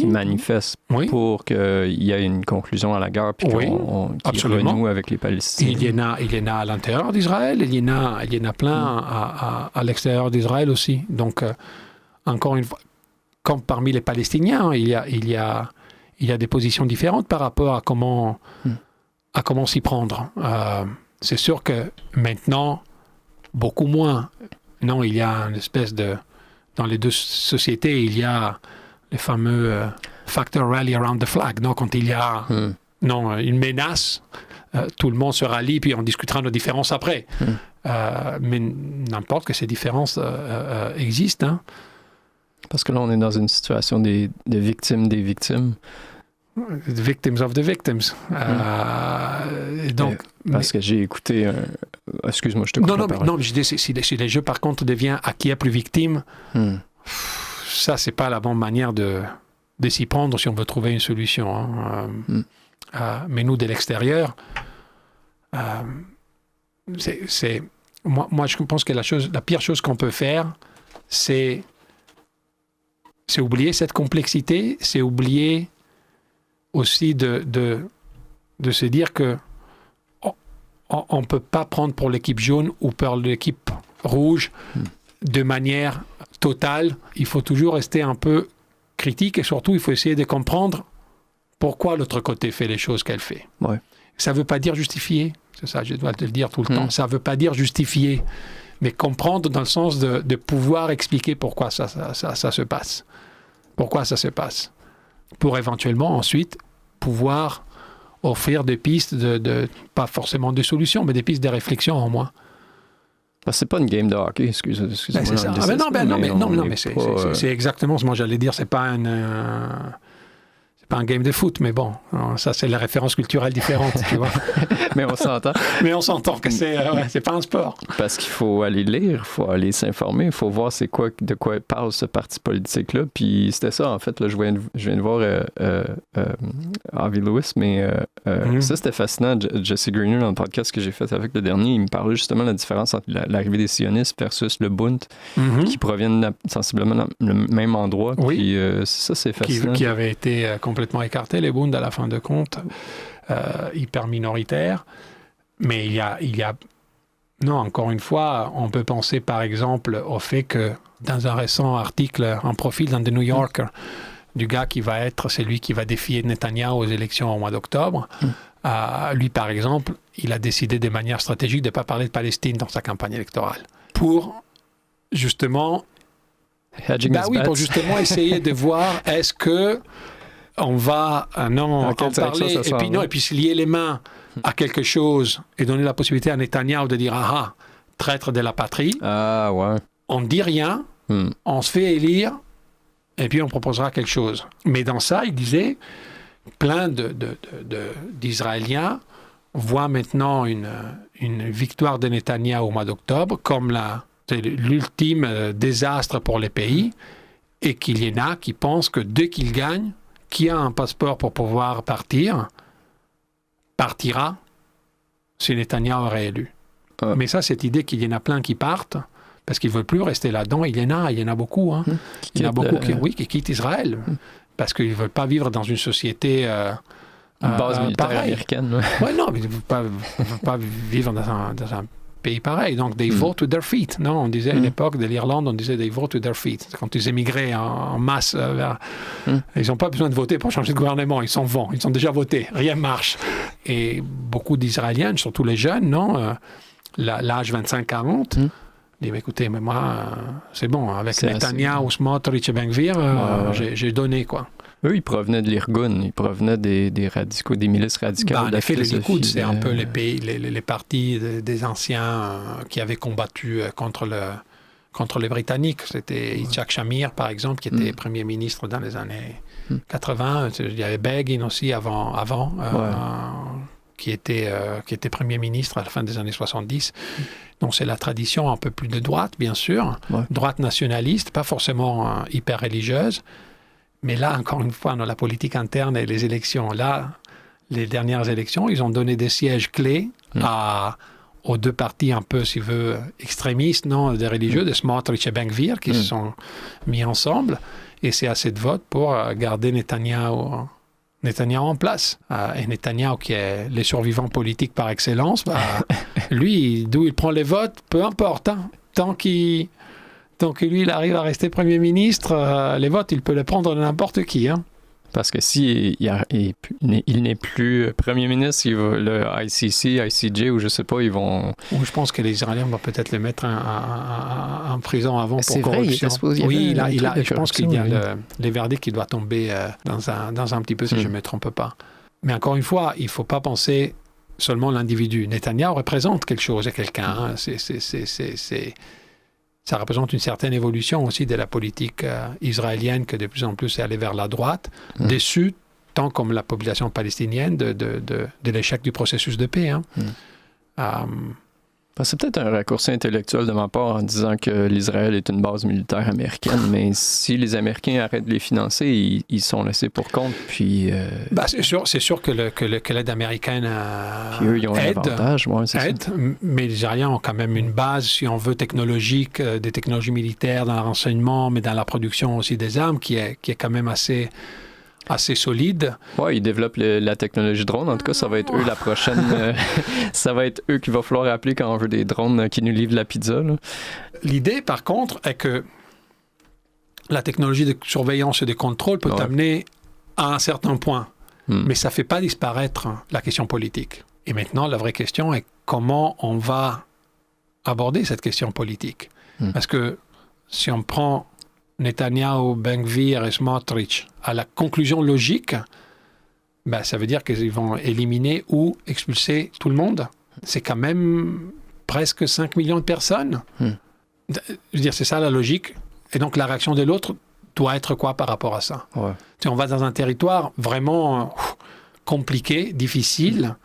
manifestent pour qu'il y ait une conclusion à la guerre, puis qu'ils renouent avec les Palestiniens. Il y en a à l'intérieur d'Israël, il y en a plein à l'extérieur d'Israël aussi. Donc, encore une fois, comme parmi les Palestiniens, il y a des positions différentes par rapport à comment s'y prendre. C'est sûr que maintenant, beaucoup moins. Non, il y a une espèce de... Dans les deux sociétés, il y a les fameux factor rally around the flag. Non, quand il y a une menace, tout le monde se rallie, puis on discutera nos différences après. Mais n'importe que ces différences existent, hein. Parce que là, on est dans une situation de victimes des victimes. The victims of the victims. Donc, parce que j'ai écouté... excuse-moi, je te coupe la parole. Non, je dis, si les jeux, par contre, deviennent à qui est plus victime, ça, c'est pas la bonne manière de s'y prendre si on veut trouver une solution. Hein. Mais nous, de l'extérieur, moi, je pense que la pire chose qu'on peut faire, c'est oublier cette complexité, c'est oublier aussi de se dire que on ne peut pas prendre pour l'équipe jaune ou pour l'équipe rouge de manière totale. Il faut toujours rester un peu critique et surtout, il faut essayer de comprendre pourquoi l'autre côté fait les choses qu'elle fait. Ouais. Ça ne veut pas dire justifier, c'est ça, je dois te le dire tout le temps, ça ne veut pas dire justifier, mais comprendre dans le sens de pouvoir expliquer pourquoi ça se passe. Pourquoi ça se passe. Pour éventuellement ensuite pouvoir offrir des pistes, pas forcément de solutions, mais des pistes de réflexion en moins. Parce que c'est pas une game de hockey, excusez-moi. C'est ça. Mais c'est exactement ce que moi j'allais dire. C'est pas un game de foot, mais bon, ça c'est les références culturelles différentes, tu vois. Mais on s'entend. Mais on s'entend que c'est pas un sport. Parce qu'il faut aller lire, il faut aller s'informer, il faut voir de quoi parle ce parti politique-là. Puis c'était ça, en fait, là, je viens de voir Avi Lewis, mais ça c'était fascinant. Jesse Greener, dans le podcast que j'ai fait avec le dernier, il me parlait justement de la différence entre l'arrivée des sionistes versus le Bund, qui proviennent sensiblement du même endroit. Oui. Puis ça, c'est fascinant. Qui avait été complètement écarté, les Bund, à la fin de compte, hyper minoritaires. Mais il y a... Non, encore une fois, on peut penser par exemple au fait que dans un récent article, un profil dans The New Yorker, du gars qui va être celui qui va défier Netanyahou aux élections au mois d'octobre, lui par exemple, il a décidé de manière stratégique de ne pas parler de Palestine dans sa campagne électorale. Pour justement... pour justement essayer de voir est-ce que on va en parler et puis se lier les mains à quelque chose et donner la possibilité à Netanyahou de dire traître de la patrie. On ne dit rien, on se fait élire et puis on proposera quelque chose. Mais dans ça, il disait, plein d'Israéliens voient maintenant une victoire de Netanyahou au mois d'octobre comme l'ultime désastre pour les pays et qu'il y en a qui pensent que dès qu'il gagne, qui a un passeport pour pouvoir partira si Netanyahou est réélu. Mais ça, cette idée qu'il y en a plein qui partent, parce qu'ils ne veulent plus rester là-dedans, il y en a beaucoup. Hein. Il y en a beaucoup qui quittent Israël, parce qu'ils ne veulent pas vivre dans une société... base militaire américaine. Non, mais ils ne veulent pas vivre dans un pays pareil. Donc, they vote with their feet. Non, on disait à l'époque de l'Irlande, on disait they vote with their feet. Quand ils émigraient en masse, ils n'ont pas besoin de voter pour changer de gouvernement. Ils s'en vont. Ils ont déjà voté. Rien ne marche. Et beaucoup d'Israéliens, surtout les jeunes, non, l'âge 25-40, disent, écoutez, mais moi, c'est bon. Avec Netanyahu, Smotrich et Ben Gvir, j'ai donné, quoi. Eux, ils provenaient de l'Irgun, ils provenaient des radicaux, des milices radicales. En effet, le Likoud, c'est un peu les partis des anciens qui avaient combattu contre les Britanniques. C'était Yitzhak Shamir, par exemple, qui était Premier ministre dans les années 80. Il y avait Begin aussi avant qui était Premier ministre à la fin des années 70. Donc c'est la tradition un peu plus de droite, bien sûr. Droite nationaliste, pas forcément hyper religieuse. Mais là, encore une fois, dans la politique interne et les élections, là, les dernières élections, ils ont donné des sièges clés aux deux partis un peu, si veut, extrémistes, non, des religieux, de Smotrich et Ben Gvir, qui se sont mis ensemble. Et c'est assez de votes pour garder Netanyahu en place. Et Netanyahu, qui est les survivants politiques par excellence, lui, d'où il prend les votes, peu importe, hein, tant que lui, il arrive à rester Premier ministre, les votes, il peut les prendre de n'importe qui. Hein. Parce que s'il il n'est plus Premier ministre, le ICC, ICJ, ou je ne sais pas, ils vont... Ou je pense que les Israéliens vont peut-être le mettre en prison avant pour corruption. Je pense qu'il y a les verdicts qui doivent tomber dans un petit peu, si je ne me trompe pas. Mais encore une fois, il ne faut pas penser seulement l'individu. Netanyahu représente quelque chose et quelqu'un. Hein. Ça représente une certaine évolution aussi de la politique israélienne que de plus en plus est allée vers la droite, déçue tant comme la population palestinienne de l'échec du processus de paix. Hein. C'est peut-être un raccourci intellectuel de ma part en disant que l'Israël est une base militaire américaine, mais si les Américains arrêtent de les financer, ils sont laissés pour compte. Puis, c'est sûr que l'aide américaine puis eux, ils ont un avantage, aide, mais les Israéliens ont quand même une base, si on veut, technologique, des technologies militaires dans le renseignement, mais dans la production aussi des armes, qui est quand même assez solide. Oui, ils développent la technologie drone. En tout cas, ça va être eux la prochaine. Ça va être eux qu'il va falloir appeler quand on veut des drones qui nous livrent la pizza. Là. L'idée, par contre, est que la technologie de surveillance et de contrôle peut t'amener à un certain point. Mais ça ne fait pas disparaître la question politique. Et maintenant, la vraie question est comment on va aborder cette question politique. Parce que si on prend Netanyahu, Ben Gvir et Smotrich à la conclusion logique, ça veut dire qu'ils vont éliminer ou expulser tout le monde. C'est quand même presque 5 millions de personnes. Je veux dire, c'est ça la logique. Et donc la réaction de l'autre doit être quoi par rapport à ça? Si on va dans un territoire vraiment compliqué, difficile,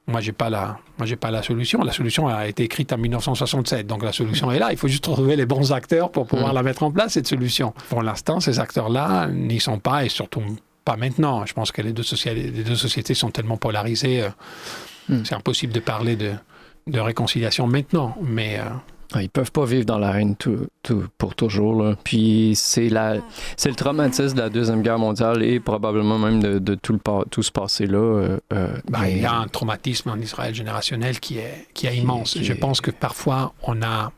moi, j'ai pas la solution. La solution a été écrite en 1967. Donc, la solution est là. Il faut juste trouver les bons acteurs pour pouvoir la mettre en place, cette solution. Pour l'instant, ces acteurs-là n'y sont pas, et surtout pas maintenant. Je pense que les deux sociétés sont tellement polarisées. C'est impossible de parler de réconciliation maintenant. Mais... Ils ne peuvent pas vivre dans la haine pour toujours. Là. Puis c'est le traumatisme de la Deuxième Guerre mondiale et probablement même de tout ce passé-là. Il y a un traumatisme en Israël générationnel qui est immense. Je pense que parfois, on a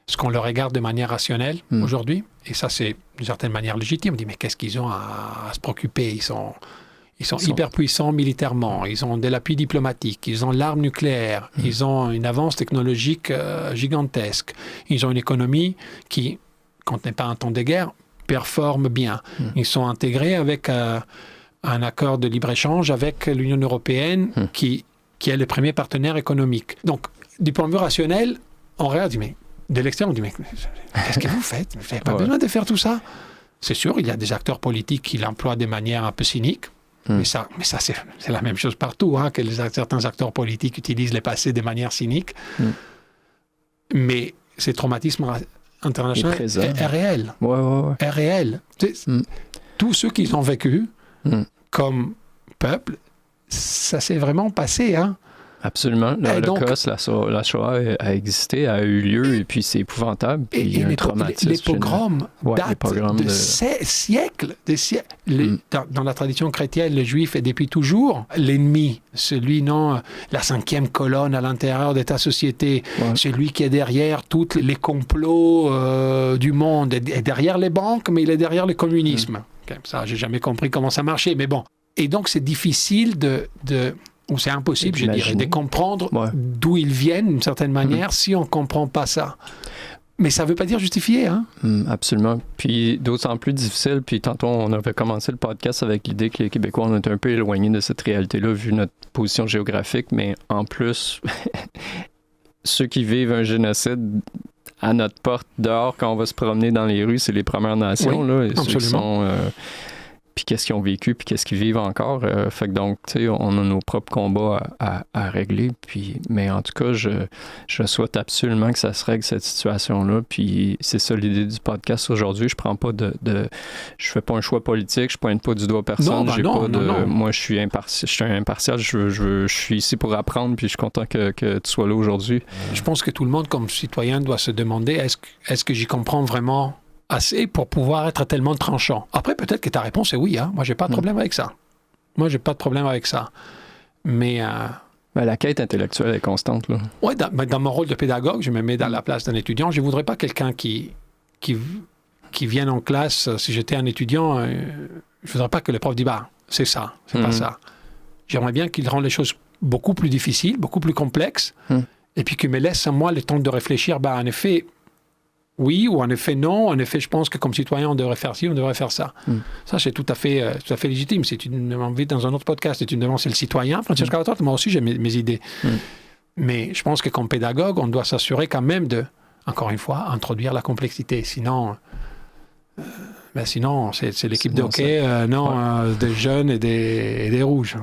ce qu'on le regarde de manière rationnelle aujourd'hui, et ça, c'est d'une certaine manière légitime. On dit, mais qu'est-ce qu'ils ont à se préoccuper? Ils sont hyper puissants militairement, ils ont de l'appui diplomatique, ils ont l'arme nucléaire, ils ont une avance technologique gigantesque, ils ont une économie qui, quand ce n'est pas un temps de guerre, performe bien. Ils sont intégrés avec un accord de libre-échange avec l'Union européenne qui est le premier partenaire économique. Donc, du point de vue rationnel, on regarde, mais de l'extérieur, on dit, mais qu'est-ce que vous faites? Vous n'avez pas besoin de faire tout ça. C'est sûr, il y a des acteurs politiques qui l'emploient de manière un peu cynique. Mais ça c'est la même chose partout, hein, que certains acteurs politiques utilisent les passés de manière cynique. Mais ce traumatisme international est réel. Est réel. Tous ceux qui ont vécu comme peuple, ça s'est vraiment passé. Hein. Absolument. L'Holocauste, la Shoah a existé, a eu lieu, et puis c'est épouvantable. Puis et les pogroms datent de siècles. Dans la tradition chrétienne, le juif est depuis toujours l'ennemi, la cinquième colonne à l'intérieur de ta société, celui qui est derrière tous les complots du monde, est derrière les banques, mais il est derrière le communisme. Ça, j'ai jamais compris comment ça marchait, mais bon. Et donc, c'est difficile ou c'est impossible, je dirais, de comprendre d'où ils viennent, d'une certaine manière, si on ne comprend pas ça. Mais ça ne veut pas dire justifier, hein? Absolument. Puis d'autant plus difficile, puis tantôt, on avait commencé le podcast avec l'idée que les Québécois, on est un peu éloignés de cette réalité-là, vu notre position géographique, mais en plus, ceux qui vivent un génocide à notre porte, dehors, quand on va se promener dans les rues, c'est les Premières Nations, là, et ceux qui sont... puis qu'est-ce qu'ils ont vécu, puis qu'est-ce qu'ils vivent encore. Fait que donc, tu sais, on a nos propres combats à régler. Puis, mais en tout cas, je souhaite absolument que ça se règle, cette situation-là. Puis c'est ça l'idée du podcast aujourd'hui. Je prends pas je fais pas un choix politique, je pointe pas du doigt personne. Non. Moi, je suis impartial. Je suis ici pour apprendre, puis je suis content que tu sois là aujourd'hui. Je pense que tout le monde, comme citoyen, doit se demander, est-ce que j'y comprends vraiment assez pour pouvoir être tellement tranchant. Après, peut-être que ta réponse est oui. Hein? Moi, j'ai pas de problème avec ça. Mais... la quête intellectuelle est constante, là. Oui, dans mon rôle de pédagogue, je me mets dans la place d'un étudiant. Je ne voudrais pas quelqu'un qui vienne en classe. Si j'étais un étudiant, je ne voudrais pas que le prof dise « c'est ça, c'est pas ça ». J'aimerais bien qu'il rende les choses beaucoup plus difficiles, beaucoup plus complexes, et puis qu'il me laisse à moi le temps de réfléchir. En effet... oui, ou en effet non. En effet, je pense que comme citoyen, on devrait faire ci, on devrait faire ça. Ça, c'est tout à fait légitime. Si tu m'invites dans un autre podcast et tu me demandes c'est le citoyen, Francesco Latorre, moi aussi j'ai mes idées. Mais je pense que comme pédagogue, on doit s'assurer quand même de, encore une fois, introduire la complexité. Sinon, c'est l'équipe de hockey, des jeunes et des rouges.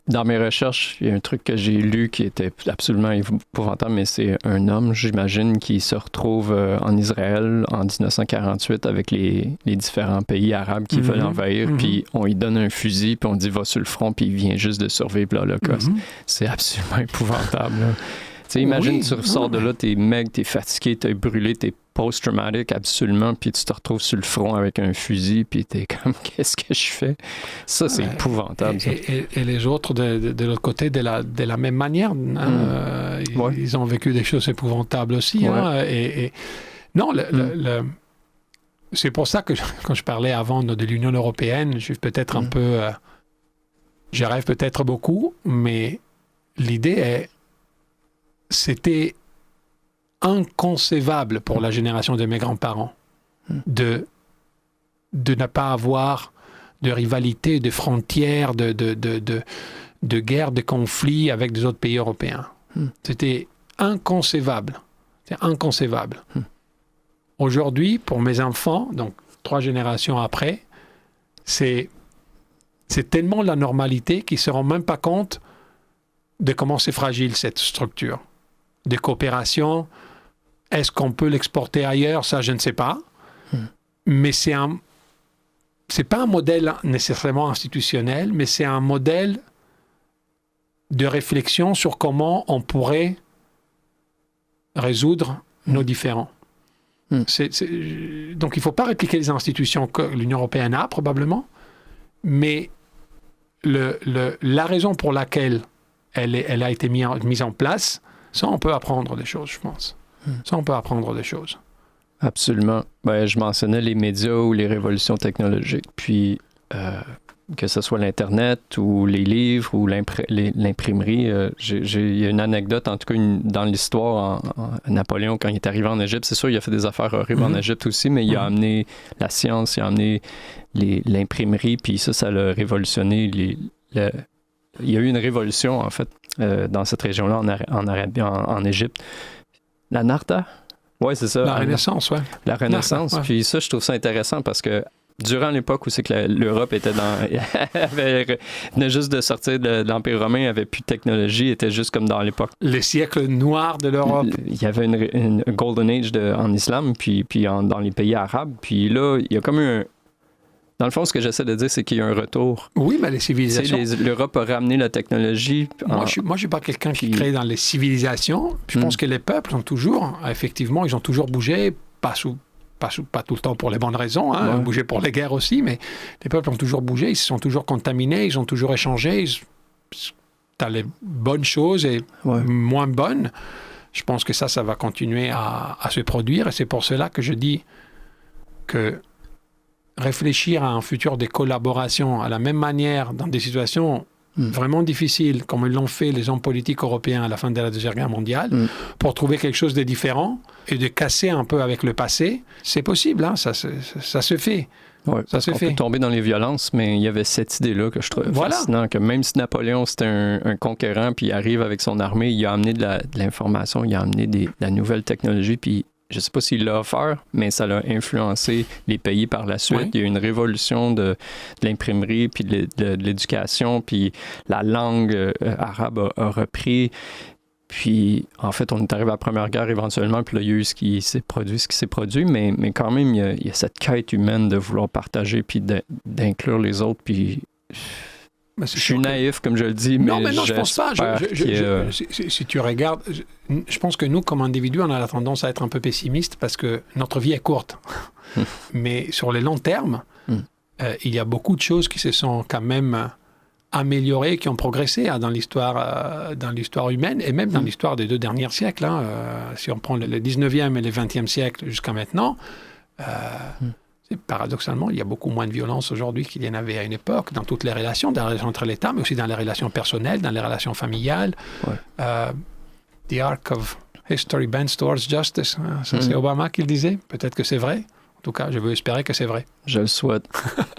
Dans mes recherches, il y a un truc que j'ai lu qui était absolument épouvantable, mais c'est un homme, j'imagine, qui se retrouve en Israël en 1948 avec les différents pays arabes qui veulent envahir, puis on lui donne un fusil, puis on dit « va sur le front », puis il vient juste de survivre l'Holocauste. C'est absolument épouvantable. Tu sais, imagine, tu ressors de là, t'es maigre, t'es fatigué, t'es brûlé, t'es post-traumatique absolument, puis tu te retrouves sur le front avec un fusil, puis t'es comme, qu'est-ce que je fais? Ça, c'est épouvantable. Ça. Et les autres, de l'autre côté, de la même manière, ils ont vécu des choses épouvantables aussi. Non, c'est pour ça que quand je parlais avant de l'Union européenne, je suis peut-être un peu... je rêve peut-être beaucoup, mais l'idée est... C'était inconcevable pour la génération de mes grands-parents de ne pas avoir de rivalité, de frontières, de guerre, de conflits avec des autres pays européens. C'était inconcevable. Aujourd'hui, pour mes enfants, donc 3 générations après, c'est tellement la normalité qu'ils ne se rendent même pas compte de comment c'est fragile cette structure. De coopération, est-ce qu'on peut l'exporter ailleurs? Ça, je ne sais pas. Mais c'est pas un modèle nécessairement institutionnel, mais c'est un modèle de réflexion sur comment on pourrait résoudre nos différends. Donc, il ne faut pas répliquer les institutions que l'Union européenne a, probablement, mais la raison pour laquelle elle a été mise en place, ça, on peut apprendre des choses, je pense. Ça, on peut apprendre des choses. Absolument. Je mentionnais les médias ou les révolutions technologiques. Puis, que ce soit l'Internet ou les livres ou l'imprimerie, il y a une anecdote, en tout cas, dans l'histoire, Napoléon, quand il est arrivé en Égypte, c'est sûr, il a fait des affaires horribles en Égypte aussi, mais il a amené la science, il a amené l'imprimerie, puis ça l'a révolutionné. Il y a eu une révolution, en fait, dans cette région-là, en Arabie, en Égypte. La Narda? Oui, c'est ça. La Renaissance, oui. La Renaissance. Narda, puis ça, je trouve ça intéressant parce que durant l'époque où c'est que l'Europe était venait juste de sortir de l'Empire romain, il n'y avait plus de technologie, était juste comme dans l'époque. Les siècles noirs de l'Europe. Il y avait une Golden Age en islam, puis dans les pays arabes. Puis là, il y a comme Dans le fond, ce que j'essaie de dire, c'est qu'il y a un retour. Oui, mais les civilisations... L'Europe a ramené la technologie. Moi, je ne suis pas quelqu'un qui crée dans les civilisations. Je pense que les peuples ont toujours, effectivement, ils ont toujours bougé, pas tout le temps pour les bonnes raisons, hein, bougé pour les guerres aussi, mais les peuples ont toujours bougé, ils se sont toujours contaminés, ils ont toujours échangé. T'as les bonnes choses et moins bonnes. Je pense que ça va continuer à se produire, et c'est pour cela que je dis que réfléchir à un futur des collaborations à la même manière dans des situations vraiment difficiles, comme ils l'ont fait les hommes politiques européens à la fin de la Deuxième Guerre mondiale, pour trouver quelque chose de différent et de casser un peu avec le passé, c'est possible, hein, ça se fait. Ouais, ça peut tomber dans les violences, mais il y avait cette idée-là que je trouve fascinant, que même si Napoléon, c'était un conquérant, puis il arrive avec son armée, il a amené de l'information, il a amené de la nouvelle technologie, puis je ne sais pas s'il l'a offert, mais ça l'a influencé les pays par la suite. Oui. Il y a eu une révolution de l'imprimerie, puis de l'éducation, puis la langue arabe a repris. Puis, en fait, on est arrivé à la Première Guerre éventuellement, puis là, il y a eu ce qui s'est produit, mais quand même, il y a cette quête humaine de vouloir partager, puis d'inclure les autres, puis... Je suis naïf, comme je le dis, mais non, je pense pas. Si tu regardes, je pense que nous, comme individus, on a la tendance à être un peu pessimiste parce que notre vie est courte. Mais sur le long terme, il y a beaucoup de choses qui se sont quand même améliorées, qui ont progressé dans l'histoire humaine et même dans l'histoire des 2 derniers siècles. Hein. Si on prend le 19e et le 20e siècle jusqu'à maintenant... Paradoxalement, il y a beaucoup moins de violence aujourd'hui qu'il y en avait à une époque, dans toutes les relations, dans les relations entre l'État, mais aussi dans les relations personnelles, dans les relations familiales. The arc of history bends towards justice. Ça, c'est Obama qui le disait. Peut-être que c'est vrai. En tout cas, je veux espérer que c'est vrai. Je le souhaite.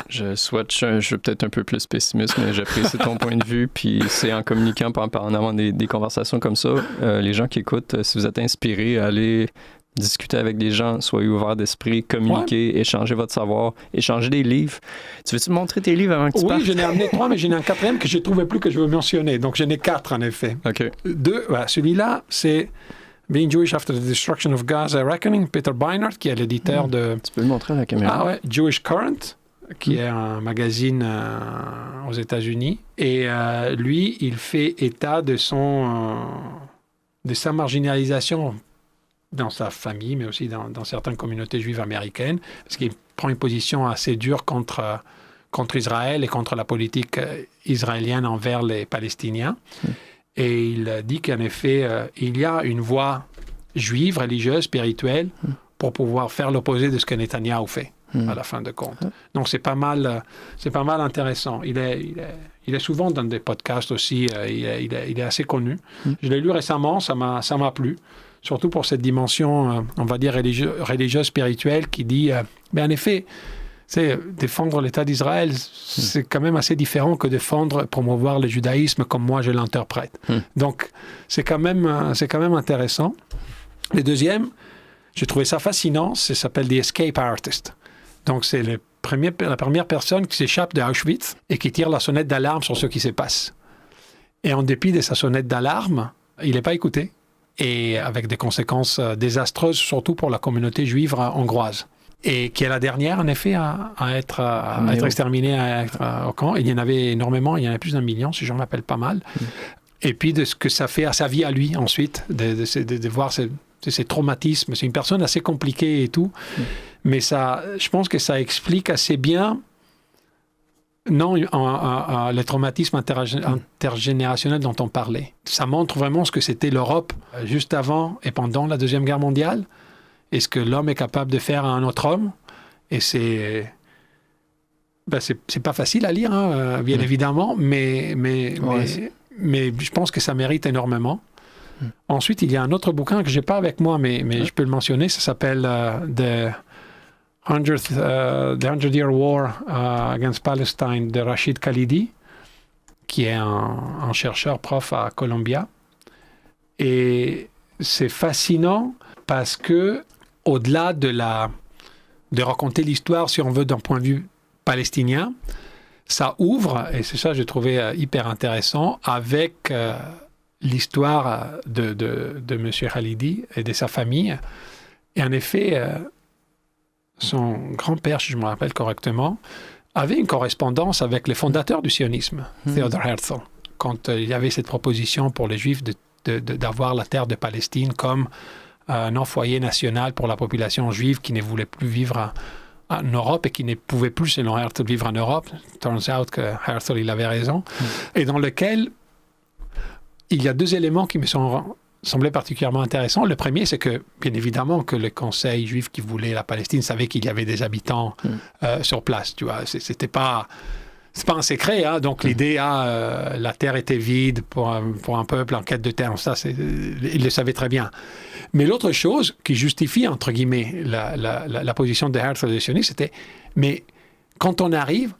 Je suis peut-être un peu plus pessimiste, mais j'apprécie ton point de vue. Puis c'est en communiquant, en avant des conversations comme ça, les gens qui écoutent, si vous êtes inspirés, allez... discuter avec des gens, soyez ouverts d'esprit, communiquer, échanger votre savoir, échanger des livres. Tu veux-tu me montrer tes livres avant que tu partes? Oui, j'en ai amené 3, mais j'en ai un 4e que je ne trouvais plus que je veux mentionner. Donc, j'en ai 4, en effet. OK. 2, celui-là, c'est Being Jewish After the Destruction of Gaza Reckoning, Peter Beinart, qui est l'éditeur de... Tu peux le montrer à la caméra. Jewish Current, qui est un magazine aux États-Unis. Et lui, il fait état de sa marginalisation dans sa famille, mais aussi dans certaines communautés juives américaines, parce qu'il prend une position assez dure contre Israël et contre la politique israélienne envers les Palestiniens. Et il dit qu'en effet, il y a une voie juive, religieuse, spirituelle, pour pouvoir faire l'opposé de ce que Netanyahou fait, à la fin de compte. Donc c'est pas mal intéressant. Il est souvent dans des podcasts aussi, il est assez connu. Je l'ai lu récemment, ça m'a plu. Surtout pour cette dimension, on va dire, religieuse, spirituelle, qui dit, mais en effet, défendre l'État d'Israël, c'est quand même assez différent que promouvoir le judaïsme comme moi je l'interprète. Donc, c'est quand même intéressant. Le deuxième, j'ai trouvé ça fascinant, ça s'appelle The Escape Artist. Donc, c'est la première personne qui s'échappe de Auschwitz et qui tire la sonnette d'alarme sur ce qui se passe. Et en dépit de sa sonnette d'alarme, il n'est pas écouté. Et avec des conséquences désastreuses, surtout pour la communauté juive hongroise. Et qui est la dernière, en effet, à être exterminée au camp. Il y en avait énormément, il y en a plus d'1 million, si je me rappelle pas mal. Et puis de ce que ça fait à sa vie à lui, ensuite, de voir ces traumatismes. C'est une personne assez compliquée et tout, mais je pense que ça explique assez bien... le traumatisme intergénérationnel dont on parlait. Ça montre vraiment ce que c'était l'Europe juste avant et pendant la Deuxième Guerre mondiale et ce que l'homme est capable de faire à un autre homme. Et c'est pas facile à lire, hein, bien évidemment, mais je pense que ça mérite énormément. Ensuite, il y a un autre bouquin que je n'ai pas avec moi, mais je peux le mentionner. Ça s'appelle The 100-Year War Against Palestine de Rachid Khalidi, qui est un chercheur prof à Columbia. Et c'est fascinant parce que, au-delà de raconter l'histoire, si on veut, d'un point de vue palestinien, ça ouvre, et c'est ça que j'ai trouvé hyper intéressant, avec l'histoire de M. Khalidi et de sa famille. Et en effet... son grand-père, si je me rappelle correctement, avait une correspondance avec les fondateurs du sionisme, Theodor Herzl, quand il y avait cette proposition pour les Juifs d'avoir la terre de Palestine comme un foyer national pour la population juive qui ne voulait plus vivre en Europe et qui ne pouvait plus, selon Herzl, vivre en Europe. Turns out que Herzl, il avait raison. Et dans lequel il y a deux éléments qui me semblaient particulièrement intéressants. Le premier, c'est que, bien évidemment, que le conseil juif qui voulait la Palestine savait qu'il y avait des habitants sur place. Tu vois, c'est pas un secret. Hein? Donc l'idée, la terre était vide pour un peuple en quête de terre. Ça, il le savait très bien. Mais l'autre chose qui justifie, entre guillemets, la position de Herzl et des sionistes, c'était, mais quand on arrive,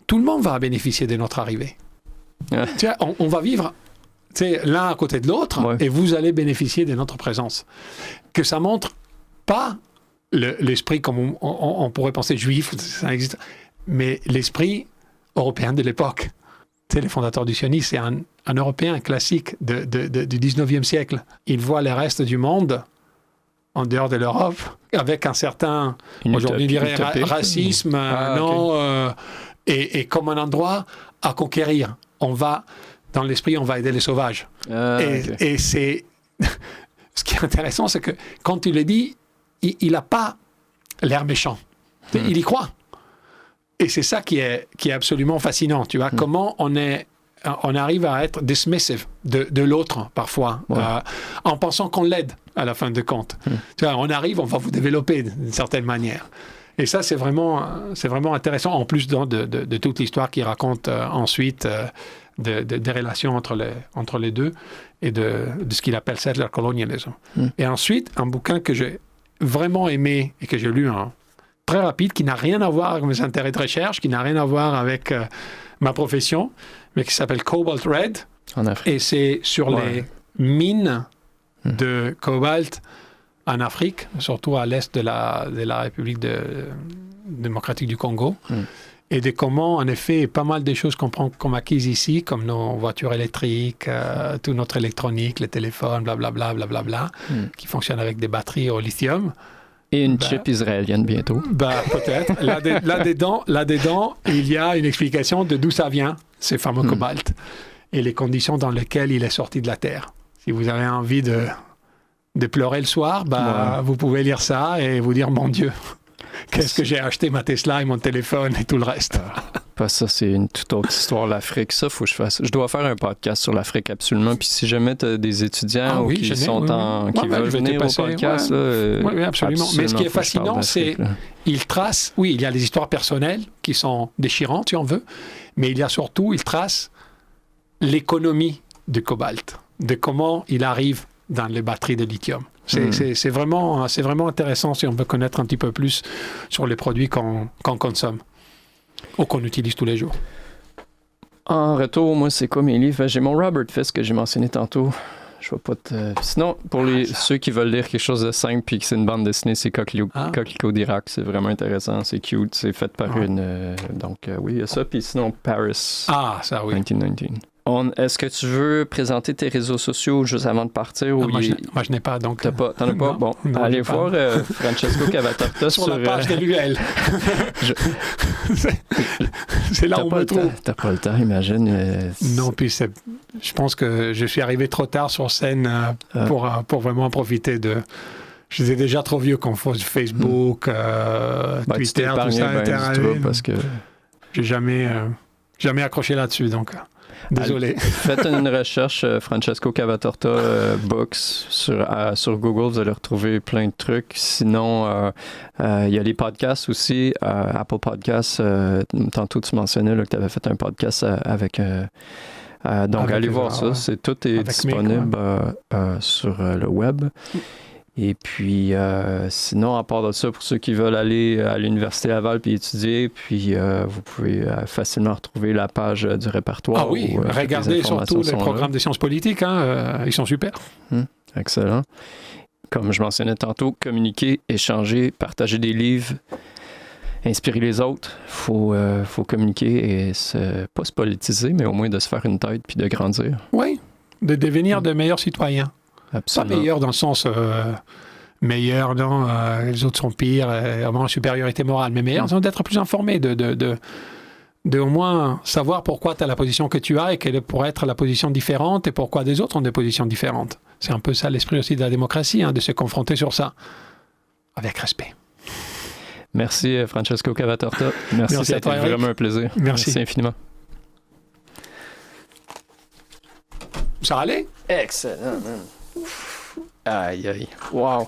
tout le monde va bénéficier de notre arrivée. Tu vois, on va vivre l'un à côté de l'autre et vous allez bénéficier de notre présence. Que ça montre pas l'esprit comme on pourrait penser juif, ça existe, mais l'esprit européen de l'époque. Les fondateurs du sionisme, c'est un Européen classique du 19e siècle. Il voit le reste du monde, en dehors de l'Europe, avec un certain, aujourd'hui, on dirait, racisme, et comme un endroit à conquérir. Dans l'esprit, on va aider les sauvages. Et c'est... Ce qui est intéressant, c'est que quand tu le dis, il n'a pas l'air méchant. Il y croit. Et c'est ça qui est absolument fascinant, tu vois, comment on arrive à être dismissive de l'autre, parfois, en pensant qu'on l'aide, à la fin de compte. Tu vois, on arrive, on va vous développer d'une certaine manière. Et ça, c'est vraiment intéressant, en plus de toute l'histoire qu'il raconte ensuite, des relations entre les deux, et de ce qu'il appelle settler colonialism. Et ensuite, un bouquin que j'ai vraiment aimé, et que j'ai lu très rapide, qui n'a rien à voir avec mes intérêts de recherche, qui n'a rien à voir avec ma profession, mais qui s'appelle Cobalt Red. En Afrique. Et c'est sur les mines de cobalt en Afrique, surtout à l'est de la République démocratique du Congo. Et de comment, en effet, pas mal des choses qu'on prend comme acquises ici, comme nos voitures électriques, toute notre électronique, les téléphones, blablabla, qui fonctionnent avec des batteries au lithium. Et une chip israélienne bientôt. Peut-être. Là-dedans, il y a une explication de d'où ça vient, ce fameux cobalt, et les conditions dans lesquelles il est sorti de la Terre. Si vous avez envie de pleurer le soir, vous pouvez lire ça et vous dire, mon Dieu, qu'est-ce que j'ai acheté ma Tesla et mon téléphone et tout le reste. Ça, c'est une toute autre histoire, l'Afrique. Ça, faut que je fasse. Je dois faire un podcast sur l'Afrique, absolument. Puis si jamais tu as des étudiants qui veulent venir au podcast... Oui, absolument. Mais ce qui est fascinant, c'est il trace... Oui, il y a les histoires personnelles qui sont déchirantes, si on veut, mais il y a surtout, il trace l'économie du cobalt, de comment il arrive dans les batteries de lithium. C'est vraiment intéressant si on veut connaître un petit peu plus sur les produits qu'on consomme ou qu'on utilise tous les jours. En retour, moi, c'est quoi mes livres? J'ai mon Robert Fisk que j'ai mentionné tantôt. Je vais pas Sinon, pour ceux qui veulent lire quelque chose de simple puis que c'est une bande dessinée, c'est Coquelicot d'Irak. C'est vraiment intéressant, c'est cute. C'est fait par une... Donc, oui, il y a ça. Puis sinon, Paris. Ça, oui. 1919. Est-ce que tu veux présenter tes réseaux sociaux juste avant de partir? Moi, je n'ai pas, donc... T'en as pas? Bon, allez voir Francesco Cavatorta sur la page de l'UL. C'est là où on me trouve. T'as pas le temps, imagine. Non, puis je pense que je suis arrivé trop tard sur scène pour vraiment profiter de... Je suis déjà trop vieux qu'on fasse Facebook, Twitter, tout ça. Parce que... J'ai jamais accroché là-dessus, donc... Désolé. Faites une recherche Francesco Cavatorta Books sur Google, vous allez retrouver plein de trucs. Sinon, il y a les podcasts aussi. Apple Podcasts, tantôt tu mentionnais que tu avais fait un podcast avec... donc, allez voir ça. Tout est disponible sur le web. Et puis, sinon, à part de ça, pour ceux qui veulent aller à l'Université Laval puis étudier, puis vous pouvez facilement retrouver la page du répertoire. Ah oui, regardez surtout les programmes de sciences politiques, ils sont super. Excellent. Comme je mentionnais tantôt, communiquer, échanger, partager des livres, inspirer les autres. Faut communiquer et pas se politiser, mais au moins de se faire une tête puis de grandir. Oui, de devenir de meilleurs citoyens. Absolument. Pas meilleur dans le sens meilleurs, non, les autres sont pires, avoir une supériorité morale, mais meilleurs, c'est d'être plus informé, de au moins savoir pourquoi tu as la position que tu as et quelle pourrait être la position différente et pourquoi des autres ont des positions différentes. C'est un peu ça l'esprit aussi de la démocratie, de se confronter sur ça, avec respect. Merci Francesco Cavatorta. Merci, ça a été vraiment un plaisir. Merci infiniment. Ça allait? Excellent. Aïe, aïe. Wow.